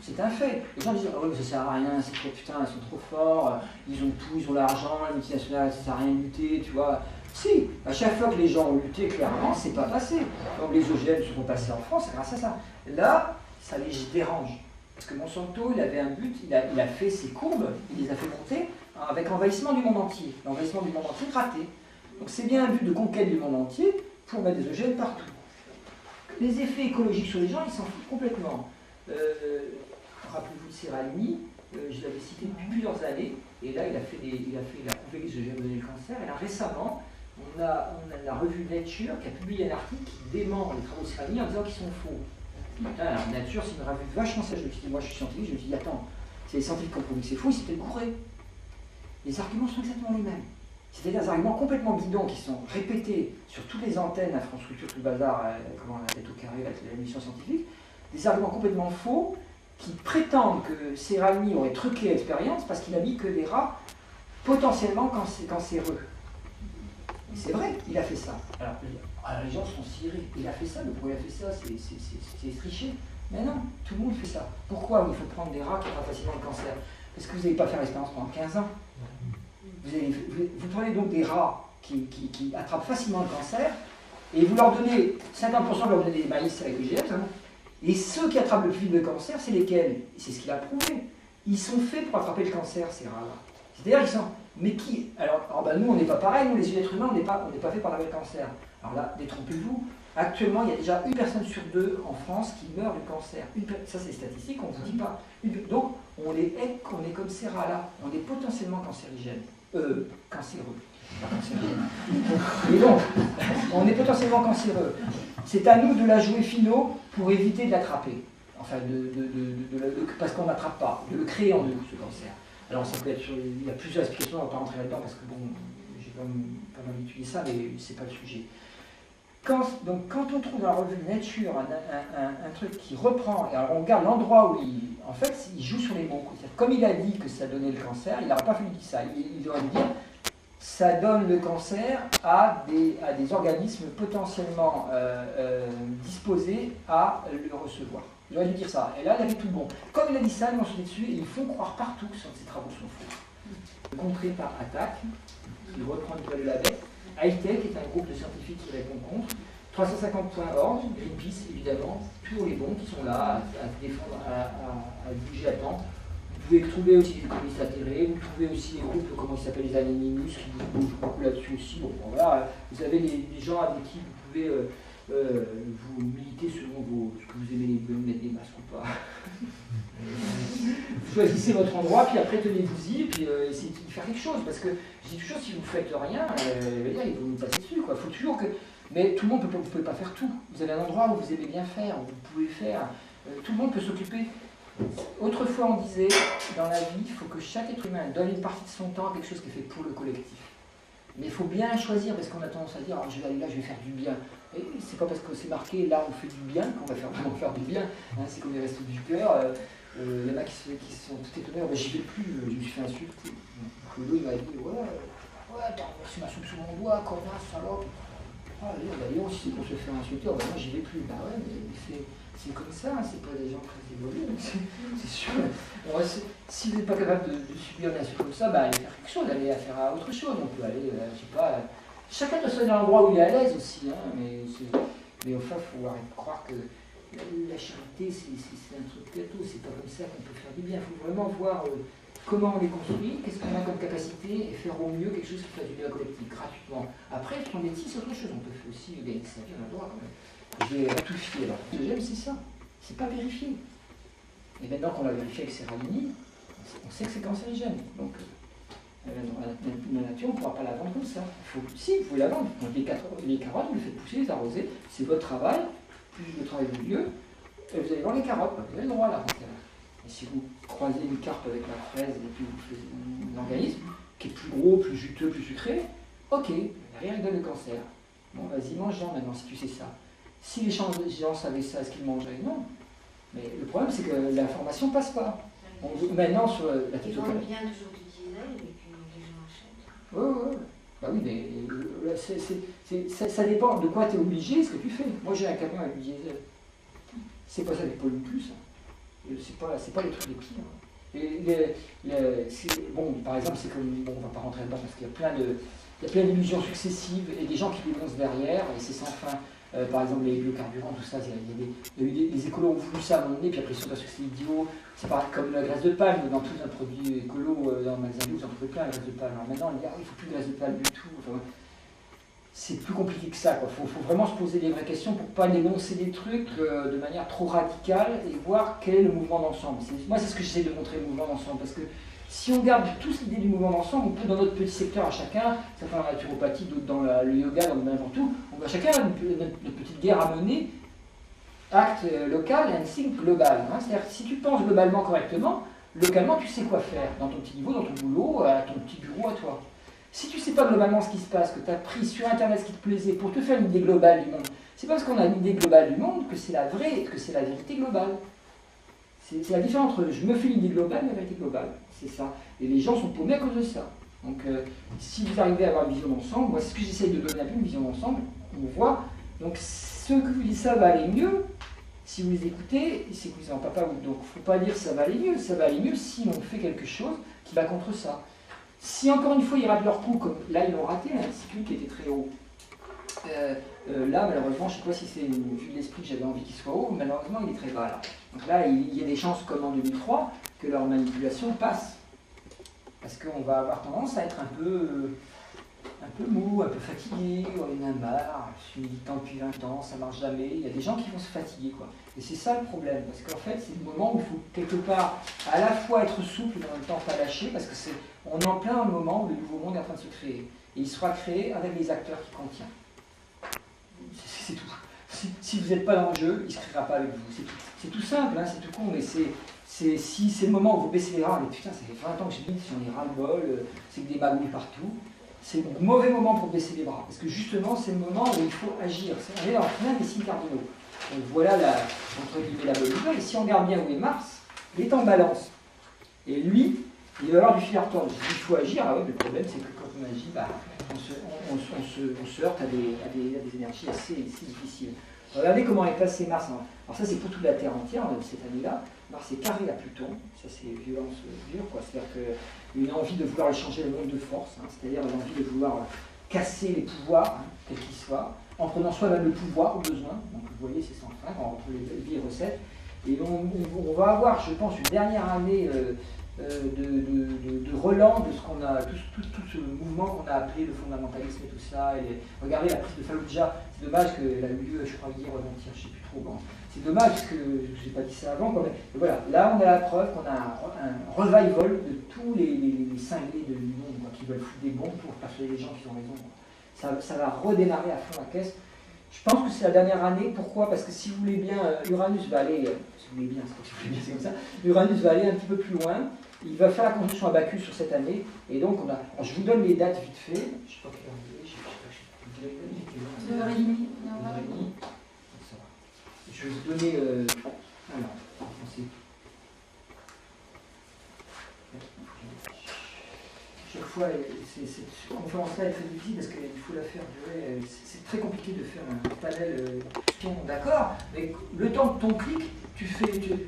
C'est un fait. Les gens disent, oh, ça sert à rien, c'est trop putain, ils sont trop forts, ils ont tout, ils ont l'argent, les multinationales, ça sert à rien de lutter, tu vois. Si, à chaque fois que les gens ont lutté, clairement, c'est pas passé. Donc les OGM seront passés en France, c'est grâce à ça. Là, ça les dérange. Parce que Monsanto, il avait un but, il a fait ses courbes, il les a fait monter avec envahissement du monde entier. L'envahissement du monde entier raté. Donc c'est bien un but de conquête du monde entier pour mettre des OGM partout. Les effets écologiques sur les gens, ils s'en foutent complètement. Rappelez-vous de Serralini, je l'avais cité depuis plusieurs années, et là il a prouvé que les OGM donnaient le cancer, et là récemment, on a la revue Nature qui a publié un article qui dément les travaux de Serralini en disant qu'ils sont faux. Putain, alors, Nature, c'est une revue vachement sage. Moi, je suis scientifique, je me suis dit, attends, c'est les scientifiques qui ont prouvé que c'est faux, ils s'étaient gourés. Les arguments sont exactement les mêmes. C'est-à-dire des arguments complètement bidons qui sont répétés sur toutes les antennes, la France Culture, tout le bazar, comment la tête au carré, l'émission scientifique, des arguments complètement faux qui prétendent que Serralini aurait truqué l'expérience parce qu'il a mis que des rats potentiellement cancéreux. Et c'est vrai, il a fait ça. Alors, les gens sont cirés. Il a fait ça, mais pourquoi il a fait ça? C'est tricher. Mais non, tout le monde fait ça. Pourquoi il faut prendre des rats qui attrapent facilement le cancer? Parce que vous n'allez pas faire l'expérience pendant 15 ans. Vous prenez donc des rats qui attrapent facilement le cancer et vous leur donnez 50% de leur donner des maïs avec le GM. Et ceux qui attrapent le plus vite le cancer, c'est lesquels? C'est ce qu'il a prouvé. Ils sont faits pour attraper le cancer, ces rats-là. C'est-à-dire qu'ils sont... Mais qui... Alors ben nous, on n'est pas pareil, nous les êtres humains, on n'est pas faits pour attraper le cancer. Alors là, détrompez-vous, actuellement, il y a déjà 1 personne sur 2 en France qui meurt du cancer. Ça, c'est les statistiques, on ne vous dit pas. Donc, on est comme ces rats-là, on est potentiellement cancérigènes. Cancéreux. Pas cancérigène. Et donc, on est potentiellement cancéreux. C'est à nous de la jouer finaux pour éviter de l'attraper. Enfin, parce qu'on n'attrape pas, de le créer en nous, ce cancer. Alors, ça peut être il y a plusieurs explications, on ne va pas rentrer là-dedans parce que bon, j'ai quand même pas mal étudié ça, mais c'est pas le sujet. Donc, quand on trouve dans la revue Nature un truc qui reprend, et alors on regarde l'endroit où en fait, il joue sur les mots. Comme il a dit que ça donnait le cancer, il n'aurait pas fallu dire ça. Il aurait dû dire ça donne le cancer à des organismes potentiellement disposés à le recevoir. Il aurait dû dire ça. Et là, il avait tout bon. Comme il a dit ça, ils m'ont sauté dessus et ils font croire partout que ces travaux sont faux. Contré par Attaque, qui reprend Nicolas Delabette. Hightech est un groupe de scientifiques qui répond contre. 350.org, Greenpeace évidemment, tous les bons qui sont là à défendre, à bouger à temps. Vous pouvez trouver aussi des communistes atterrés, vous trouvez aussi des groupes, comment ils s'appellent, les Anonymous, qui bougent beaucoup là-dessus aussi. Bon, voilà, vous avez des gens avec qui vous pouvez vous militer selon ce que vous aimez, mettre des masques ou pas. Vous choisissez votre endroit, puis après tenez-vous-y, et puis essayez de faire quelque chose. Parce que je dis toujours, si vous ne faites rien, il faut nous passer dessus. Faut toujours que... Mais tout le monde vous ne pouvez pas faire tout. Vous avez un endroit où vous aimez bien faire, où vous pouvez faire. Tout le monde peut s'occuper. Autrefois, on disait, dans la vie, il faut que chaque être humain donne une partie de son temps à quelque chose qui est fait pour le collectif. Mais il faut bien choisir, parce qu'on a tendance à dire, je vais aller là, je vais faire du bien. Et c'est pas parce que c'est marqué, là, on fait du bien, qu'on va vraiment faire du bien. Hein, c'est comme les restos du cœur. Il y en a qui sont tout étonnés, j'y vais plus, je me suis fait insulter. L'autre, il m'a dit, ouais, t'as reçu ma soupe sous mon doigt, connasse, salope. Ah, d'ailleurs, si c'est pour se faire insulter, moi j'y vais plus. Bah ouais, mais c'est comme ça, c'est pas des gens très évolués, c'est sûr. Alors, si vous n'êtes pas capable de subir une insulte comme ça, bah allez faire quelque chose, allez faire autre chose. On peut aller, je sais pas, chacun doit se dans l'endroit où il est à l'aise aussi, hein, mais enfin, il faut arrêter de croire que la charité c'est un truc gâteau, c'est pas comme ça qu'on peut faire du bien. Il faut vraiment voir comment on les construit, qu'est-ce qu'on a comme capacité, et faire au mieux quelque chose qui fasse du bien collectif, gratuitement. Après, son métier, c'est autre chose. On peut aussi gagner sa vie, on a le droit quand même. Je vais tout fier. Alors, le deuxième, c'est ça. C'est pas vérifié. Et maintenant qu'on l'a vérifié avec Serralini, on sait que c'est cancérigène. Donc, dans la nature, on ne pourra pas la vendre comme ça. Si, vous pouvez la vendre. Donc, les carottes, vous les faites pousser, les arroser. C'est votre travail. Plus le travail vaut mieux. Et vous allez vendre les carottes. Vous avez le droit à la vente. Et si vous croisez une carpe avec la fraise et puis vous faites un organisme qui est plus gros, plus juteux, plus sucré, ok, rien ne donne le cancer. Bon, vas-y, mange-en maintenant si tu sais ça. Si les gens savaient ça, est-ce qu'ils mangeraient? Non. Mais le problème, c'est que l'information ne passe pas. Maintenant, sur la Ils vendent bien toujours du diesel et puis les gens achètent. Oui. Bah oui, mais ça dépend de quoi tu es obligé, ce que tu fais. Moi, j'ai un camion avec du diesel. C'est pas ça qui pollue le plus. C'est pas les trucs les pires. Bon, par exemple, c'est comme, bon, on va pas rentrer là-dedans parce qu'il y a plein d'illusions successives et des gens qui dénoncent derrière, et c'est sans fin. Par exemple, les biocarburants, tout ça, les écolos ont voulu ça à un moment donné, puis après ils sont aperçus que c'est idiot. C'est pareil comme la graisse de palme, dans tout un produit écolo, dans le magasin vous en trouvez plein la graisse de palme. Alors maintenant, on dit, il ne faut plus de graisse de palme du tout. Enfin, c'est plus compliqué que ça. Il faut vraiment se poser des vraies questions pour ne pas dénoncer des trucs de manière trop radicale et voir quel est le mouvement d'ensemble. Moi, c'est ce que j'essaie de montrer, le mouvement d'ensemble, parce que Si on garde tous l'idée du mouvement d'ensemble, on peut dans notre petit secteur à chacun, certains dans la naturopathie, d'autres dans le yoga, dans n'importe où, on va chacun avoir notre petite guerre à mener, acte local et instinct global. Hein. C'est-à-dire que si tu penses globalement correctement, localement tu sais quoi faire, dans ton petit niveau, dans ton boulot, à ton petit bureau, à toi. Si tu ne sais pas globalement ce qui se passe, que tu as pris sur Internet ce qui te plaisait pour te faire une idée globale du monde, c'est pas parce qu'on a une idée globale du monde que c'est la vraie, que c'est la vérité globale. C'est la différence entre je me fais une idée globale et la vérité globale. C'est ça. Et les gens sont paumés à cause de ça. Donc si vous arrivez à avoir une vision d'ensemble, moi c'est ce que j'essaye de donner un peu, une vision d'ensemble, on voit. Donc ceux que vous dites ça va aller mieux, si vous les écoutez, c'est que vous n'en parlez pas. Donc il ne faut pas dire ça va aller mieux. Ça va aller mieux si on fait quelque chose qui va contre ça. Si encore une fois ils ratent leur coup, comme là ils l'ont raté, un cycle qui était très haut. Là malheureusement, je ne sais pas si c'est une vue de l'esprit que j'avais envie qu'il soit haut, malheureusement il est très bas là. Donc là il y a des chances comme en 2003 que leur manipulation passe. Parce qu'on va avoir tendance à être un peu mou, un peu fatigué, on en a marre, je suis militant depuis 20 ans, ça marche jamais. Il y a des gens qui vont se fatiguer, quoi. Et c'est ça le problème, parce qu'en fait, c'est le moment où il faut quelque part à la fois être souple et en même temps pas lâcher, parce que on est en plein dans le moment où le nouveau monde est en train de se créer. Et il sera créé avec les acteurs qui contient. C'est tout. Si vous n'êtes pas dans le jeu, il ne se créera pas avec vous. C'est tout simple, hein, c'est tout con, mais si c'est le moment où vous baissez les bras, mais putain, ça fait 20 ans que je dis, si on est ras-le-bol, c'est que des magouilles partout. C'est le mauvais moment pour baisser les bras, parce que justement, c'est le moment où il faut agir. On est dans plein des signes cardinaux. Donc voilà, entre guillemets, la bonne nouvelle. Et si on regarde bien où est Mars, il est en balance. Et lui, il va avoir du fil à retordre. Il faut agir. Ah ouais, mais le problème, c'est que quand on agit, bah, on se heurte à des énergies assez difficiles. Regardez comment est passé Mars. Alors ça, c'est pour toute la Terre entière, cette année-là. Mars est carré à Pluton. Ça, c'est violence dure, quoi. C'est-à-dire qu'une envie de vouloir échanger le monde de force, hein, c'est-à-dire une envie de vouloir casser les pouvoirs, hein, quels qu'ils soient, en prenant soi-même le pouvoir au besoin. Donc vous voyez, c'est sans fin, entre les vies et recettes. Et on va avoir, je pense, une dernière année de relan de ce qu'on a, tout ce mouvement qu'on a appelé le fondamentalisme et tout ça. Et regardez la prise de Fallujah, c'est dommage qu'elle a eu lieu, je crois, hier ou avant-hier, je ne sais plus trop. Bon. C'est dommage parce que je n'ai pas dit ça avant. Mais voilà, là on a la preuve qu'on a un revival de tous les cinglés du monde quoi, qui veulent foutre des bombes pour persuader les gens qui ont raison. Ça va redémarrer à fond la caisse. Je pense que c'est la dernière année. Pourquoi? Parce que si vous voulez bien, Uranus va aller, si vous voulez bien, c'est pas si vous voulez bien, c'est comme ça, Uranus va aller un petit peu plus loin. Il va faire la conjonction à Bacchus sur cette année. Et donc, alors, je vous donne les dates vite fait. Je ne sais pas quelle heure il est. 9h30. Je vais vous donner. Alors, chaque fois, cette conférence-là est très difficile parce qu'il faut la faire durer. C'est très compliqué de faire un panel. D'accord, mais le temps de ton clic,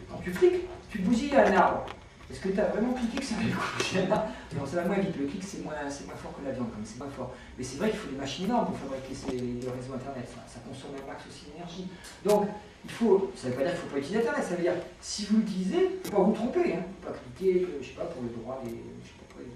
quand tu cliques, tu bousilles un arbre. Est-ce que tu as vraiment cliqué que ça va le coucher là? Non, ça va moins vite. Le clic, c'est moins fort que l'avion, comme c'est moins fort. Mais c'est vrai qu'il faut des machines énormes pour fabriquer le réseau Internet. Ça consomme un max aussi d'énergie. Donc, ça ne veut pas dire qu'il ne faut pas utiliser Internet. Ça veut dire, si vous l'utilisez, il ne faut pas vous tromper. Hein. Il ne faut pas cliquer, je ne sais pas, pour le droit des. Je sais pas quoi,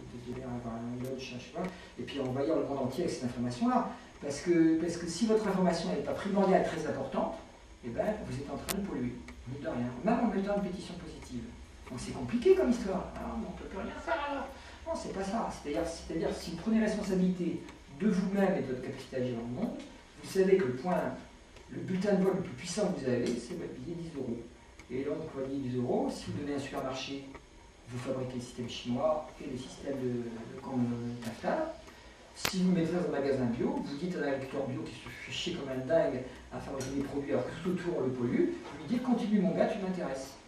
avoir un lodge, je sais pas. Et puis envahir le monde entier avec cette information-là. Parce que si votre information n'est pas primordiale, très importante, eh ben, vous êtes en train de polluer. Mine de rien. Même en mettant une pétition positive. Donc c'est compliqué comme histoire. Alors, on ne peut plus rien faire alors. Non, c'est pas ça. C'est-à-dire si vous prenez responsabilité de vous-même et de votre capacité à agir dans le monde, vous savez que le bulletin de vol le plus puissant que vous avez, c'est votre billet 10 €. Et donc, votre billet 10 €, si vous donnez un supermarché, vous fabriquez les systèmes chinois et les systèmes comme Taftal. Si vous mettez dans un magasin bio, vous dites à un agriculteur bio qui se fait chier comme un dingue à fabriquer des produits alors que tout autour le pollue, vous lui dites continue mon gars, tu m'intéresses.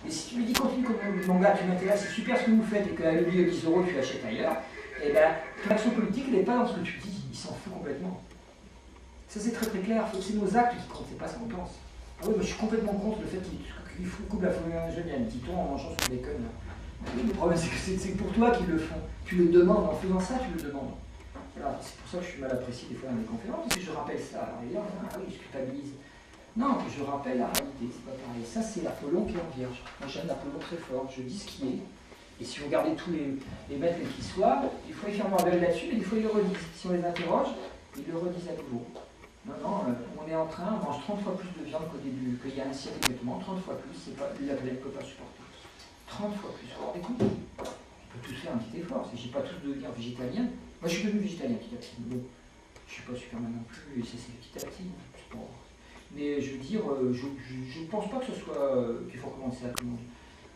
Et si tu lui dis continue mon gars, tu m'intéresses, c'est super ce que vous faites et qu'à le billet de 10 € tu l'achètes ailleurs, et bien ton action politique elle n'est pas dans ce que tu dis, il s'en fout complètement. Ça c'est très très clair, c'est nos actes qui comptent, c'est pas ce qu'on pense. Ah oui, moi je suis complètement contre le fait qu'il coupe la fourrure ingénienne, dit-on en mangeant son bacon. Oui, le problème c'est que c'est pour toi qu'ils le font. Tu le demandes, en faisant ça tu le demandes. Voilà, c'est pour ça que je suis mal apprécié des fois dans les conférences, parce que je rappelle ça. Alors, les gens disent, ah oui, je culpabilise. Non, je rappelle la réalité, c'est pas pareil. Ça, c'est l'Apollon qui est en vierge. Moi, j'aime l'Apollon très fort. Je dis ce qui est. Et si vous regardez tous les maîtres qui soient, des fois, ils ferment leur gueule là-dessus, mais des fois, ils le redisent. Si on les interroge, ils le redisent à nouveau. Non, on est en train, on mange 30 fois plus de viande qu'au début, qu'il y a un siècle exactement. 30 fois plus, c'est pas, la planète ne peut pas supporter. 30 fois plus. Écoute, peut tous faire un petit effort. Je ne dis pas tous devenir végétalien. Moi, je suis devenu végétalien petit à petit. Bon, je ne suis pas Superman non plus, et ça c'est petit à petit. Bon. Mais je veux dire, je ne pense pas que ce soit qu'il faut recommencer à tout le monde.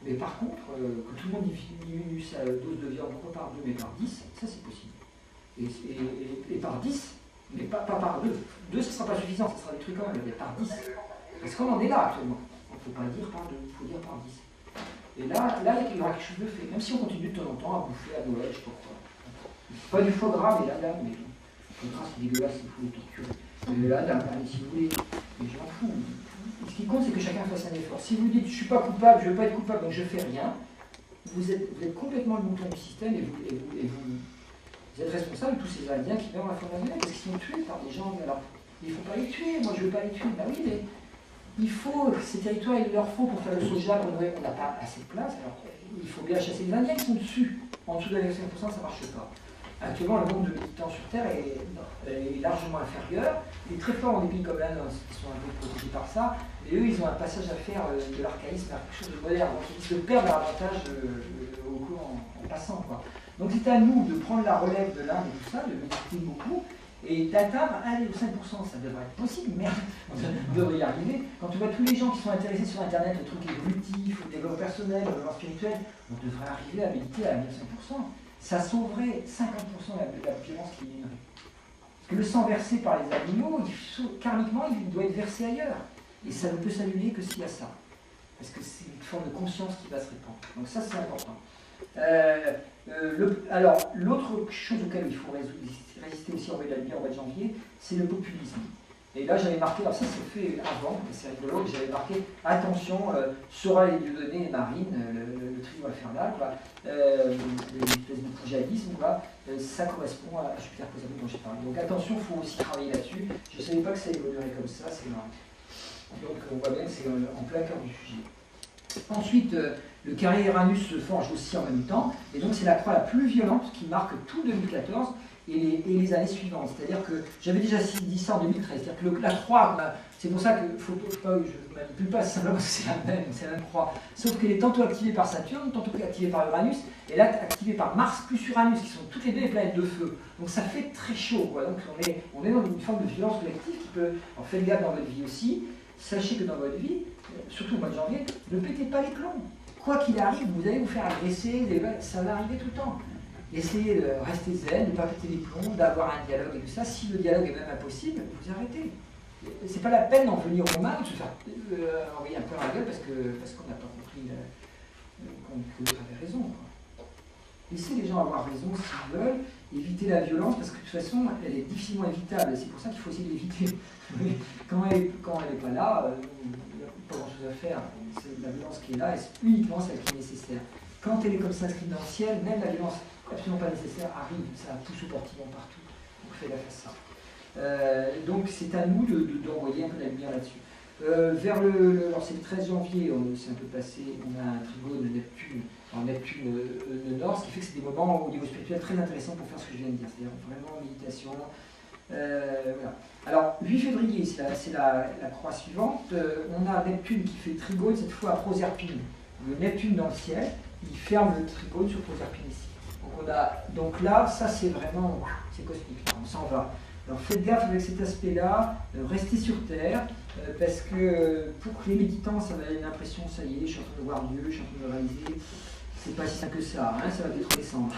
Mais par contre, que tout le monde diminue sa dose de viande, non pas par 2 mais par 10, ça c'est possible. Et par 10, mais pas par 2. 2 ce ne sera pas suffisant, ça sera détruit quand même, mais par 10. Parce qu'on en est là actuellement. Il ne faut pas dire par 2, il faut dire par 10. Et là, il y aura quelque chose de fait, même si on continue de temps en temps à bouffer à Noël, je sais pas quoi. Pas du foie gras, mais la dame, mais le foie gras c'est dégueulasse, il faut le torturer. La dame, allez, si vous voulez, mais je m'en fous. Ce qui compte, c'est que chacun fasse un effort. Si vous dites, je ne suis pas coupable, je ne veux pas être coupable, donc je ne fais rien, vous êtes complètement le mouton du système et vous êtes responsable de tous ces Indiens qui meurent à la fin de l'année, parce qu'ils sont tués par des gens. Alors, il ne faut pas les tuer, moi je ne veux pas les tuer. Ben oui, mais il faut, ces territoires, il leur faut pour faire le soja, on n'a pas assez de place, alors il faut bien chasser les Indiens qui sont dessus. En dessous de la 5%, ça ne marche pas. Actuellement, le nombre de militants sur Terre est largement inférieur. Il est très fort dans des pays comme la nôtre, qui sont un peu protégés par ça, et eux, ils ont un passage à faire de l'archaïsme vers quelque chose de moderne. Donc ils risquent de perdre leur avantage en passant, quoi. Donc c'est à nous de prendre la relève de l'Inde et tout ça, de méditer beaucoup, et d'atteindre, allez, au 5%, ça devrait être possible, merde, on devrait y arriver. Quand on voit tous les gens qui sont intéressés sur Internet, le truc évolutif, le développement personnel, le développement spirituel, on devrait arriver à méditer à 1500%. Ça sauverait 50% de la violence qui est générée. Parce que le sang versé par les animaux, karmiquement, il doit être versé ailleurs. Et ça ne peut s'annuler que s'il y a ça. Parce que c'est une forme de conscience qui va se répandre. Donc ça, c'est important. Alors, l'autre chose auquel il faut résister aussi en mois de janvier, c'est le populisme. Et là, j'avais marqué, alors ça c'est fait avant, mais c'est rigolo, j'avais marqué, attention, Soral et Dieudonné et Marine, le trio infernal, l'espèce de poujadisme, ça correspond à Jupiter Poséidon dont j'ai parlé. Donc attention, il faut aussi travailler là-dessus. Je ne savais pas que ça évoluerait comme ça, c'est marrant. Donc on voit bien que c'est en plein cœur du sujet. Ensuite, le carré Uranus se forge aussi en même temps, et donc c'est la croix la plus violente qui marque tout 2014 et les années suivantes. C'est-à-dire que j'avais déjà dit ça en 2013, c'est-à-dire que la croix, c'est pour ça que faut pas que je ne manipule pas, c'est simplement parce que c'est la même croix. Sauf qu'elle est tantôt activée par Saturne, tantôt activée par Uranus, et là activée par Mars plus Uranus, qui sont toutes les deux des planètes de feu. Donc ça fait très chaud, quoi. Donc on est dans une forme de violence collective qui peut, en fait gaffe dans votre vie aussi. Sachez que dans votre vie, surtout au mois de janvier, ne pétez pas les plombs. Quoi qu'il arrive, vous allez vous faire agresser, ça va arriver tout le temps. Essayez de rester zen, de ne pas péter les plombs, d'avoir un dialogue et tout ça. Si le dialogue est même impossible, vous arrêtez. C'est pas la peine d'en venir aux mains ou de se faire envoyer un peu dans la gueule parce qu'on n'a pas compris que l'autre avait raison, quoi. Laissez les gens avoir raison s'ils veulent, éviter la violence parce que de toute façon, elle est difficilement évitable. C'est pour ça qu'il faut essayer de l'éviter. Quand elle n'est pas là, il n'y a pas grand-chose à faire. C'est la violence qui est là et c'est uniquement celle qui est nécessaire. Quand elle est comme ça inscrite dans le ciel, même la violence absolument pas nécessaire arrive, ça touche au portillon partout. Donc faites gaffe à ça. Donc c'est à nous d'envoyer un peu la lumière là-dessus. Alors c'est le 13 janvier, c'est un peu passé, on a un trigone de Neptune, en Neptune le Nord, ce qui fait que c'est des moments au niveau spirituel très intéressants pour faire ce que je viens de dire, c'est-à-dire vraiment méditation. Voilà. Alors 8 février, c'est la croix suivante, on a Neptune qui fait trigone cette fois à Proserpine. Le Neptune dans le ciel, il ferme le trigone sur Proserpine ici. Donc là, ça c'est vraiment, c'est cosmique, là, on s'en va. Alors faites gaffe avec cet aspect-là, restez sur Terre, parce que pour les méditants, ça va donner l'impression, ça y est, je suis en train de voir Dieu, je suis en train de le réaliser. C'est pas si simple que ça, hein, ça va peut-être descendre.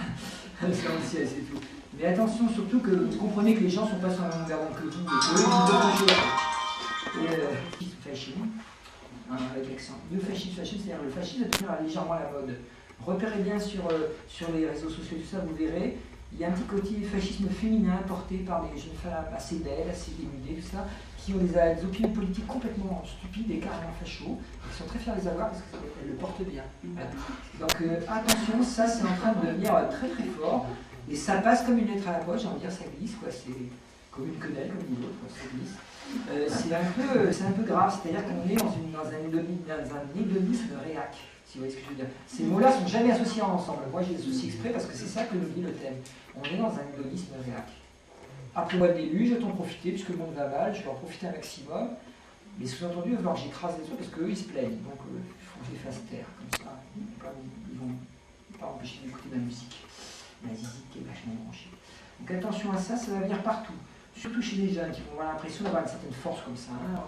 C'est tout. Mais attention surtout que vous comprenez que les gens ne sont pas sur la même longueur d'onde que vous, et que eux, ils doivent fascisme, avec l'accent. Le fascisme, c'est-à-dire le fascisme va devenir légèrement à la mode. Repérez bien sur les réseaux sociaux, tout ça, vous verrez. Il y a un petit côté fascisme féminin porté par des jeunes femmes assez belles, assez dénudées, tout ça, qui ont des opinions politiques complètement stupides et carrément fachos, qui sont très fiers de les avoir parce qu'elles le portent bien. Donc attention, ça c'est en train de devenir très très fort, et ça passe comme une lettre à la poche, j'ai envie de dire, ça glisse, quoi. C'est comme une quenelle, comme dit l'autre, ça glisse. C'est un peu grave, c'est-à-dire qu'on est dans un hédonisme réac. Si vous voyez ce que je veux dire. Ces mots-là ne sont jamais associés ensemble. Moi, je les associe exprès parce que c'est ça que nous dit le thème. On est dans un hédonisme réac. Après moi le déluge, je vais en profiter, puisque le monde va mal, je vais en profiter un maximum. Mais sous-entendu, il va falloir que j'écrase les autres parce qu'eux, ils se plaignent. Donc, il faut que je les fasse taire, comme ça. pas empêcher d'écouter de la musique. La zizi qui est vachement branchée. Donc attention à ça, ça va venir partout. Surtout chez les jeunes qui vont avoir l'impression d'avoir une certaine force comme ça. Hein.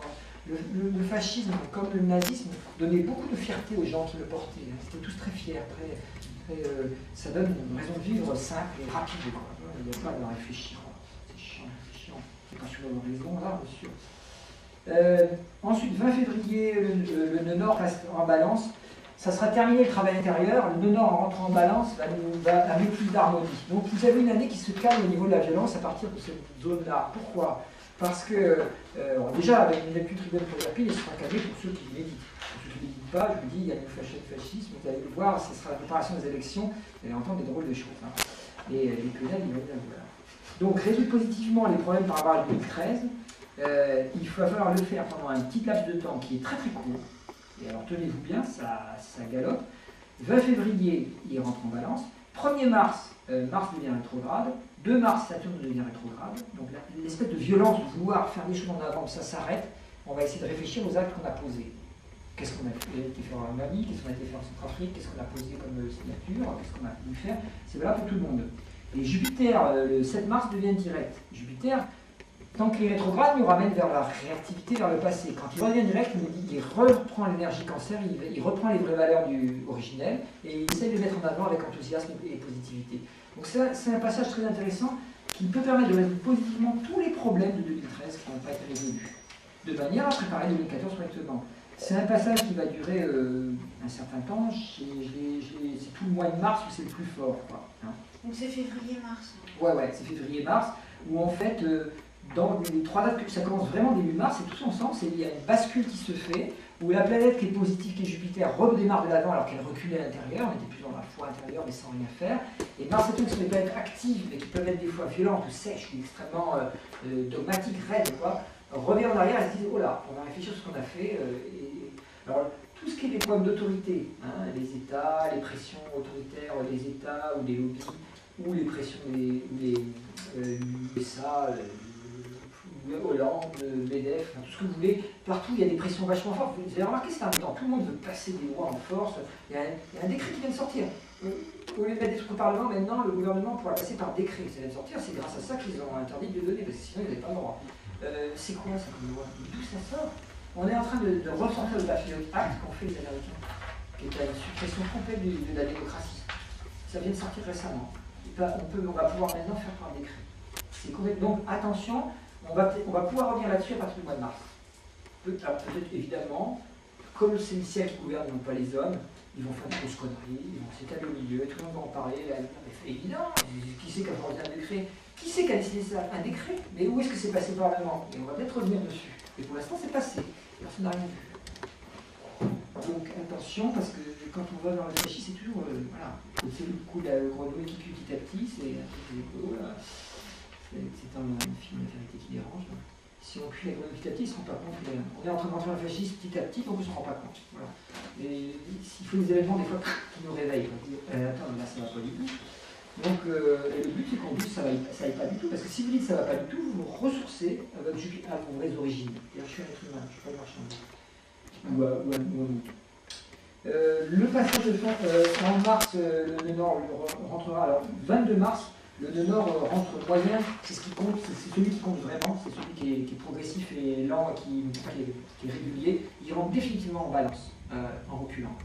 Le fascisme, comme le nazisme, donnait beaucoup de fierté aux gens qui le portaient. Hein. Ils étaient tous très fiers. Ça donne une raison de vivre simple et rapide. Quoi. Il n'y a pas à réfléchir. C'est chiant, c'est chiant. C'est pas sûr d'avoir raison, là, bien sûr. Ensuite, 20 février, le nœud nord reste en balance. Ça sera terminé le travail intérieur. Le nœud nord, en rentrant en balance, va amener plus d'harmonie. Donc vous avez une année qui se calme au niveau de la violence à partir de cette zone-là. Pourquoi? Parce que, déjà, avec une lecture tribune pour il sera calmé pour ceux qui méditent. Pour ceux qui ne méditent pas, je vous dis, il y a le fascisme, vous allez le voir, ce sera la préparation des élections, vous allez entendre des drôles de choses. Hein. Et les pénales, il va y en avoir. Donc, résoudre positivement les problèmes par rapport à 2013, il va falloir le faire pendant un petit laps de temps qui est très très court. Et alors, tenez-vous bien, ça galope. 20 février, il rentre en balance. 1er mars, Mars devient rétrograde. 2 mars, Saturne devient rétrograde. Donc l'espèce de violence de vouloir faire des choses en avant, ça s'arrête. On va essayer de réfléchir aux actes qu'on a posés. Qu'est-ce qu'on a été faire en Mali, qu'est-ce qu'on a été faire en Centrafrique, qu'est-ce qu'on a posé comme signature, qu'est-ce qu'on a voulu faire. C'est valable pour tout le monde. Et Jupiter, le 7 mars, devient direct. Jupiter, tant qu'il est rétrograde, nous ramène vers la réactivité, vers le passé. Quand il redevient direct, il reprend l'énergie cancer, il reprend les vraies valeurs originelles et il essaie de les mettre en avant avec enthousiasme et positivité. Donc c'est un passage très intéressant qui peut permettre de résoudre positivement tous les problèmes de 2013 qui n'ont pas été résolus, de manière à préparer 2014 correctement. C'est un passage qui va durer un certain temps, c'est tout le mois de mars où c'est le plus fort. Quoi, hein. Donc c'est février-mars. Ouais, c'est février-mars, où en fait, dans les 3 dates, ça commence vraiment début mars, et tous ensemble, il y a une bascule qui se fait, où la planète qui est positive, qui est Jupiter, redémarre de l'avant alors qu'elle reculait à l'intérieur, on était plus dans la foi intérieure mais sans rien faire. Et Mars et Saturne sont des planètes actives, mais qui peuvent être des fois violentes ou sèches, ou extrêmement dogmatiques, raides, quoi, revient en arrière et se dit, oh là, on va réfléchir sur ce qu'on a fait. Alors, tout ce qui est des problèmes d'autorité, hein, les États, les pressions autoritaires des États ou des lobbies, ou les pressions des USA, Hollande, MEDEF, tout ce que vous voulez, partout il y a des pressions vachement fortes. Vous avez remarqué, c'est un temps, tout le monde veut passer des lois en force. Il y a un décret qui vient de sortir. Au lieu de mettre des trucs au Parlement, maintenant le gouvernement pourra passer par décret. Ça vient de sortir, c'est grâce à ça qu'ils ont interdit de le donner, parce que sinon ils n'avaient pas le droit. C'est quoi ça comme loi? D'où ça sort? On est en train de ressortir le Patriot Act qu'ont fait les Américains, qui est une suppression complète de la démocratie. Ça vient de sortir récemment. On va pouvoir maintenant faire par décret. Donc attention, on va pouvoir revenir là-dessus à partir du mois de mars. Alors peut-être évidemment, comme c'est le ciel qui gouverne et non pas les hommes, ils vont faire des grosses conneries, ils vont s'étaler au milieu, tout le monde va en parler. C'est évident, qui c'est qui a formé un décret? Qui c'est qui a décidé ça? Un décret? Mais où est-ce que c'est passé au Parlement? Et on va peut-être revenir dessus. Et pour l'instant, c'est passé. Personne n'a rien vu. Donc attention, parce que quand on va dans le réfléchi, c'est toujours. Voilà. C'est le coup de la grenouille qui cuit petit à petit, c'est un truc rigolo, là. C'est un film de vérité qui dérange. Donc. Si on cuit la grenouille petit à petit, il ne se rend pas compte. On est en train d'entrer dans le fascisme petit à petit, donc on ne se rend pas compte. Voilà. Mais il faut des événements des fois qui nous réveillent. Attends, là ça ne va pas du tout. Donc le but c'est qu'en plus ça n'aille pas du tout, parce que si vous dites ça ne va pas du tout, vous vous ressourcez à vos vraies origines. C'est-à-dire je suis un être humain, je ne suis pas un marchand. Ou un mouton. Le passage de en mars, le nord rentrera. Alors 22 mars, le nœud nord rentre moyen, c'est ce qui compte, c'est celui qui compte vraiment, c'est celui qui est progressif et lent, qui est régulier. Il rentre définitivement en balance, en reculant.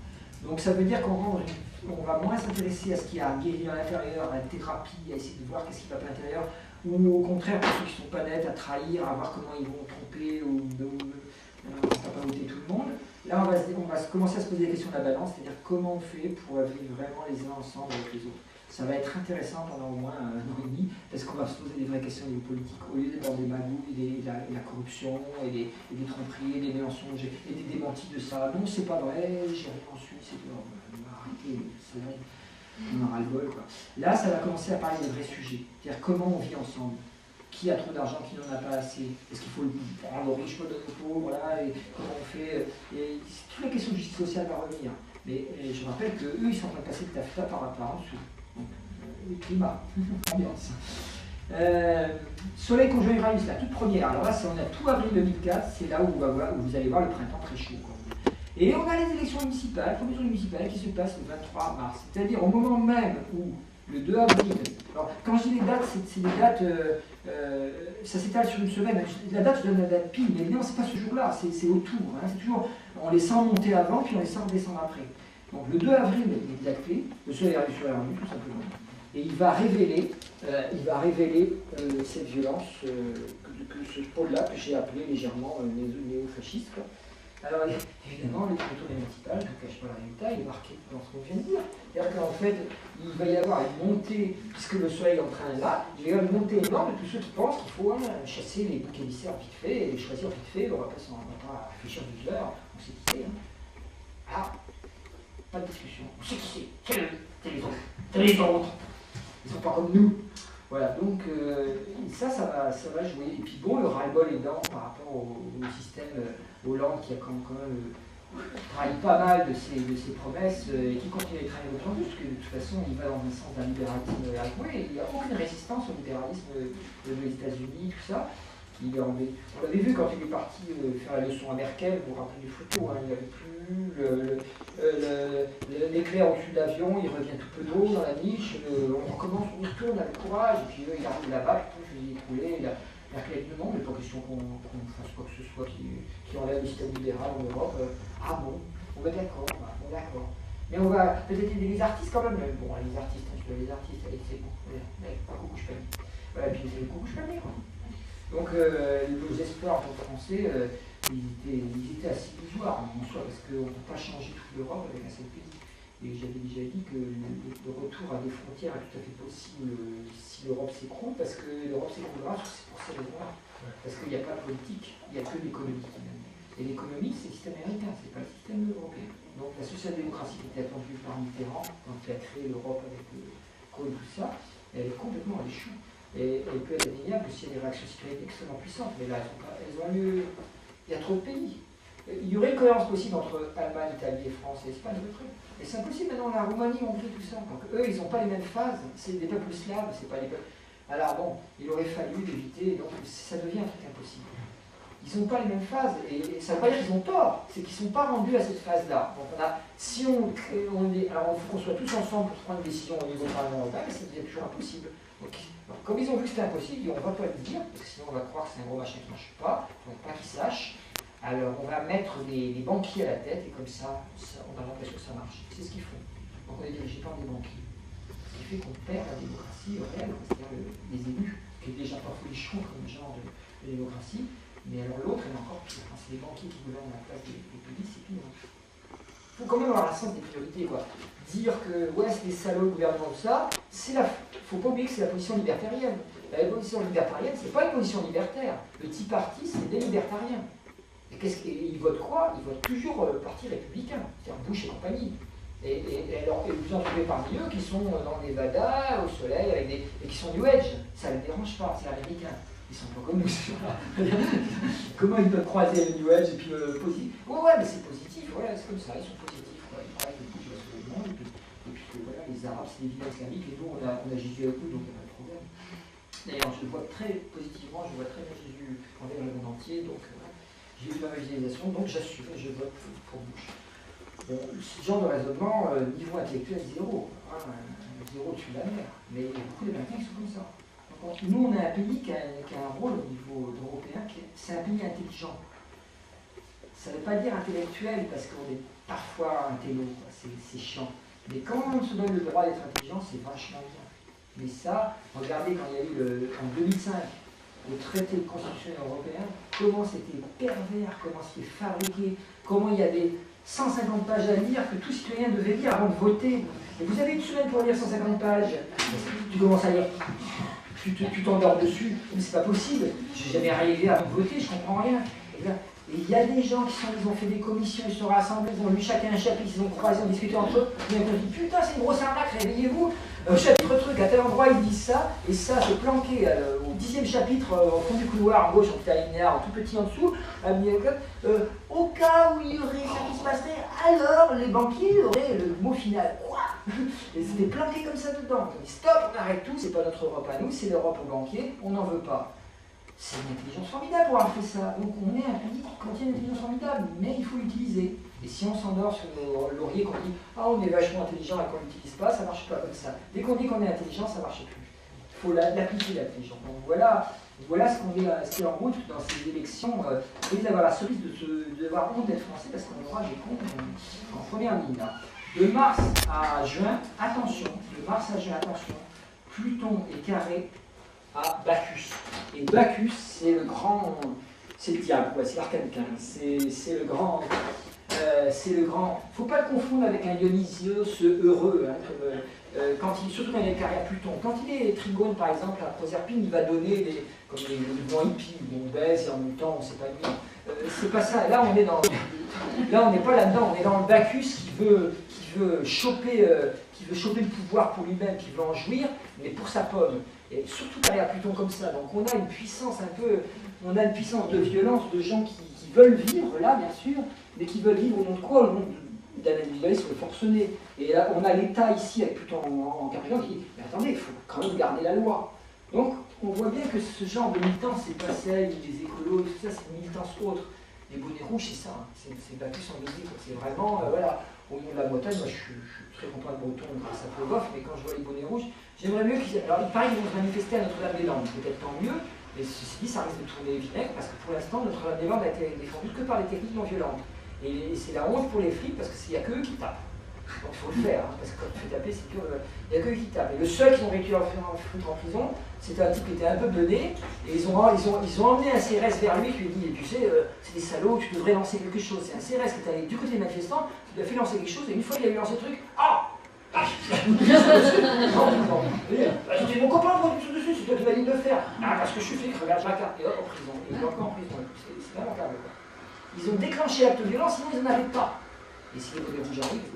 Donc ça veut dire qu'on va moins s'intéresser à ce qui a guéri à l'intérieur, à la thérapie, à essayer de voir qu'est-ce qui va pas à l'intérieur, ou au contraire, pour ceux qui ne sont pas nets, à trahir, à voir comment ils vont tromper ou ne pas voter tout le monde. Là, on va commencer à se poser la question de la balance, c'est-à-dire comment on fait pour vivre vraiment les uns ensemble avec les autres. Ça va être intéressant pendant au moins 1 an et demi, parce qu'on va se poser des vraies questions politiques, au lieu d'être dans des magouilles, la corruption, et des tromperies, des mensonges, et des démentis de ça. Non, c'est pas vrai, j'ai rien en Suisse, c'est bon, arrêtez, on en ras-le-bol, quoi. Là, ça va commencer à parler des vrais sujets, c'est-à-dire comment on vit ensemble. Qui a trop d'argent, qui n'en a pas assez? Est-ce qu'il faut le rendre aux riches, pas aux pauvres, voilà, et comment on fait? Et toutes les questions de justice sociale vont revenir. Mais je rappelle qu'eux, ils sont en train de passer de taffeta par en dessous. Donc, le climat, ambiance. Soleil conjoint Uranus, la toute première. Alors là, on a tout avril 2004, c'est là où vous allez voir le printemps très chaud. Quoi. Et on a les élections municipales, qui se passent le 23 mars, c'est-à-dire au moment même où le 2 avril. Alors, quand je dis les dates, c'est des dates, ça s'étale sur une semaine. La date, je donne la date pile, mais évidemment, c'est pas ce jour-là, c'est autour. Hein, c'est toujours, on les sent monter avant, puis on les sent redescendre après. Donc, le 2 avril, il est acté, le soleil arrive sur la rue, tout simplement. Et il va révéler cette violence, que ce pôle-là, que j'ai appelé légèrement néo-fasciste. Alors, évidemment, les territoires municipales, je ne cache pas la résultat, il est marqué dans ce qu'on vient de dire. C'est-à-dire qu'en fait, il va y avoir une montée, puisque le soleil est en train là, il va y avoir une montée énorme de tous ceux qui pensent qu'il faut chasser les boucs émissaires vite fait, et choisir vite fait, on va pas réfléchir 12 heures, on sait qui c'est. Hein. Ah, pas de discussion, on sait qui c'est les autres. Ils ne sont pas comme nous. Voilà, donc ça va jouer. Et puis bon, le ras-le-bol aidant par rapport au système Hollande qui a quand même trahi pas mal de ses promesses et qui continue à les trahir d'autant plus, parce que de toute façon, il va dans un sens d'un libéralisme avoué. Il n'y a aucune résistance au libéralisme des États-Unis, tout ça. On l'avait vu quand il est parti faire la leçon à Merkel, vous vous rappelez des photos, hein, il n'y avait plus l'éclair au-dessus de l'avion, il revient tout peu d'eau dans la niche, on recommence, on retourne avec courage, et puis il arrive là-bas, je vais y écrouler, Merkel dit non, mais pas question qu'on fasse quoi que ce soit qui enlève le système libéral en Europe. Ah bon, on va d'accord, mais on va peut-être aider les artistes quand même. Bon, les artistes, les artistes, allez, c'est bon, pas beaucoup je paye. Voilà, puis c'est beaucoup je paye. Donc nos espoirs en français, ils étaient assez illusoires en soi, parce qu'on ne peut pas changer toute l'Europe avec un seul pays. Et j'avais déjà dit que le retour à des frontières est tout à fait possible si l'Europe s'écroule, parce que l'Europe s'écroulera pour ces raisons-là. Parce qu'il n'y a pas de politique, il n'y a que l'économie. Et l'économie, c'est le système américain, c'est pas le système européen. Donc la social-démocratie qui était attendue par Mitterrand, quand il a créé l'Europe avec Kohl et tout ça, elle est complètement à l'échou. Et elle peut être atteignable s'il y a des réactions citoyennes extrêmement puissantes, mais là, elles ont lieu. Il y a trop de pays. Il y aurait une cohérence possible entre Allemagne, Italie, France et Espagne, et trucs. Et c'est impossible maintenant, la Roumanie, Hongrie, tout ça. Donc eux, ils n'ont pas les mêmes phases, c'est des peuples slaves, c'est pas des peuples. Alors bon, il aurait fallu l'éviter, donc ça devient un truc impossible. Ils n'ont pas les mêmes phases, et ça ne veut pas dire qu'ils ont tort, c'est qu'ils ne sont pas rendus à cette phase-là. Donc si alors il faut qu'on soit tous ensemble pour prendre une décision au niveau parlement européen, mais ça devient toujours impossible. Donc, comme ils ont vu que c'était impossible, on ne va pas le dire, parce que sinon on va croire que c'est un gros machin qui ne marche pas, il ne faut pas qu'ils sachent. Alors on va mettre des banquiers à la tête, et comme ça on a l'impression que ça marche. C'est ce qu'ils font. Donc on est dirigé par des banquiers. Ce qui fait qu'on perd la démocratie réelle, c'est-à-dire les élus, qui est déjà parfois les choux comme genre de démocratie. Mais alors l'autre, elle est encore pire. C'est les banquiers qui gouvernent à la place des pays, c'est pire. Il faut quand même avoir un sens des priorités, quoi. Dire que, ouais, c'est des salauds le gouvernement, tout ça, il ne faut pas oublier que c'est la position libertarienne. La position libertarienne, c'est pas une position libertaire. Le Tea Party, c'est des libertariens. Et ils votent quoi? Ils votent toujours le parti républicain, c'est-à-dire Bush et compagnie. Et alors, vous en trouvez parmi eux qui sont dans le Nevada, au soleil, et qui sont New Age. Ça ne les dérange pas, c'est américain. Ils sont pas comme nous. Comment ils peuvent croiser le New Age et puis positif? Ouais, mais c'est positif, voilà, c'est comme ça, ils sont positifs. Quoi. Ils croient que Bush va sauver le monde, et puis voilà, les Arabes, c'est des villes islamiques, et nous, on a Jésus avec nous, donc il n'y a pas de problème. D'ailleurs, je le vois très positivement, je vois très bien Jésus envers le monde entier, donc j'ai eu ma évangélisation, donc j'assume, je vote pour Bush. Bon, ce genre de raisonnement, niveau intellectuel, zéro. Hein, zéro dessus de la mer. Mais il y a beaucoup d'Américains qui sont comme ça. Donc, nous, on a un pays qui a un rôle au niveau européen, c'est un pays intelligent. Ça ne veut pas dire intellectuel, parce qu'on est parfois intello, c'est chiant. Mais quand on se donne le droit d'être intelligent, c'est vachement bien. Mais ça, regardez quand il y a eu en 2005, le traité constitutionnel européen, comment c'était pervers, comment c'était fabriqué, comment il y avait 150 pages à lire que tout citoyen devait lire avant de voter. Et vous avez une semaine pour lire 150 pages. Tu commences à lire, tu t'endors dessus, mais c'est pas possible. J'ai jamais arrivé avant de voter, je comprends rien. Et il y a des gens ils ont fait des commissions, ils se sont rassemblés, ils ont lu chacun un chapitre, ils ont croisé, ils ont discuté entre eux. Et ils ont dit putain, c'est une grosse arnaque, réveillez-vous. Chapitre truc, à tel endroit ils disent ça, et ça c'est planqué au 10e chapitre, au fond du couloir, en gauche, en petit alinéa, en tout petit en dessous, au cas où il y aurait ça qui se passerait, alors les banquiers auraient le mot final. Quoi? Et c'était planqué comme ça dedans. On dit stop, on arrête tout, c'est pas notre Europe à nous, c'est l'Europe aux banquiers, on n'en veut pas. C'est une intelligence formidable pour avoir fait ça. Donc on est un pays qui contient une intelligence formidable, mais il faut l'utiliser. Et si on s'endort sur nos lauriers, qu'on dit « Ah, on est vachement intelligent et qu'on l'utilise pas », ça ne marche pas comme ça. Dès qu'on dit qu'on est intelligent, ça ne marche plus. Il faut l'appliquer, l'intelligence. Donc voilà ce qui est en route dans ces élections. Et d'avoir la surprise d'avoir honte d'être français parce qu'on aura des comptes en première ligne. Là. De mars à juin, attention, Pluton est carré à Bacchus. Et Bacchus, c'est le grand, c'est le diable, c'est l'arcane 15, c'est le grand, faut pas le confondre avec un Dionysios heureux, hein, surtout quand il est carré à Pluton. Quand il est trigone, par exemple, à Proserpine, il va donner comme les mouvements hippies, où on baise et en même temps on s'épanouit. C'est pas ça, là on n'est pas là-dedans, on est dans le Bacchus qui veut choper le pouvoir pour lui-même, qui veut en jouir, mais pour sa pomme. Et surtout carré à Pluton comme ça. Donc on a une puissance de violence de gens qui veulent vivre là, bien sûr, mais qui veulent vivre au nom de quoi? Au nom d'un individualisme forcené. Et là, on a l'État ici, avec Pluton en Capricorne, qui dit « Mais attendez, il faut quand même garder la loi ». Donc, on voit bien que ce genre de militance, c'est pas celle des écolos, tout ça, c'est une militance autre. Les bonnets rouges, c'est ça, hein. C'est Bacchus en musique, c'est vraiment, voilà, au nom de la Bretagne, moi je suis très content de Breton grâce à Plogoff, mais quand je vois les bonnets rouges, j'aimerais mieux qu'ils... Alors, il paraît qu'ils vont se manifester à Notre-Dame-des-Landes, peut-être tant mieux, mais ceci dit, ça risque de tourner vinaigre, parce que pour l'instant, Notre-Dame-des-Landes a été défendue que par les techniques non violentes. Et c'est la honte pour les flics, parce qu'il n'y a qu'eux qui tapent. Donc il faut le faire, hein, parce que quand tu fais taper, c'est que il n'y a qu'eux qui tapent. Et le seul qui ont réussi à faire en prison, c'était un type qui était un peu bené, et ils ont emmené un CRS vers lui qui lui a dit, tu sais, c'est des salauds, tu devrais lancer quelque chose. C'est un CRS qui est allé du côté des manifestants, qui lui a fait lancer quelque chose, et une fois qu'il a eu lancé le truc, c'était mon copain qui dessus, c'est toi qui m'as dit de le faire. Ah, parce que je suis flic, regarde ma carte, et hop, en prison. Et il est encore en prison. C'est vraiment grave. Ils ont déclenché l'acte de violence, sinon ils n'en avaient pas. Et si les bonnets rouges arrivent,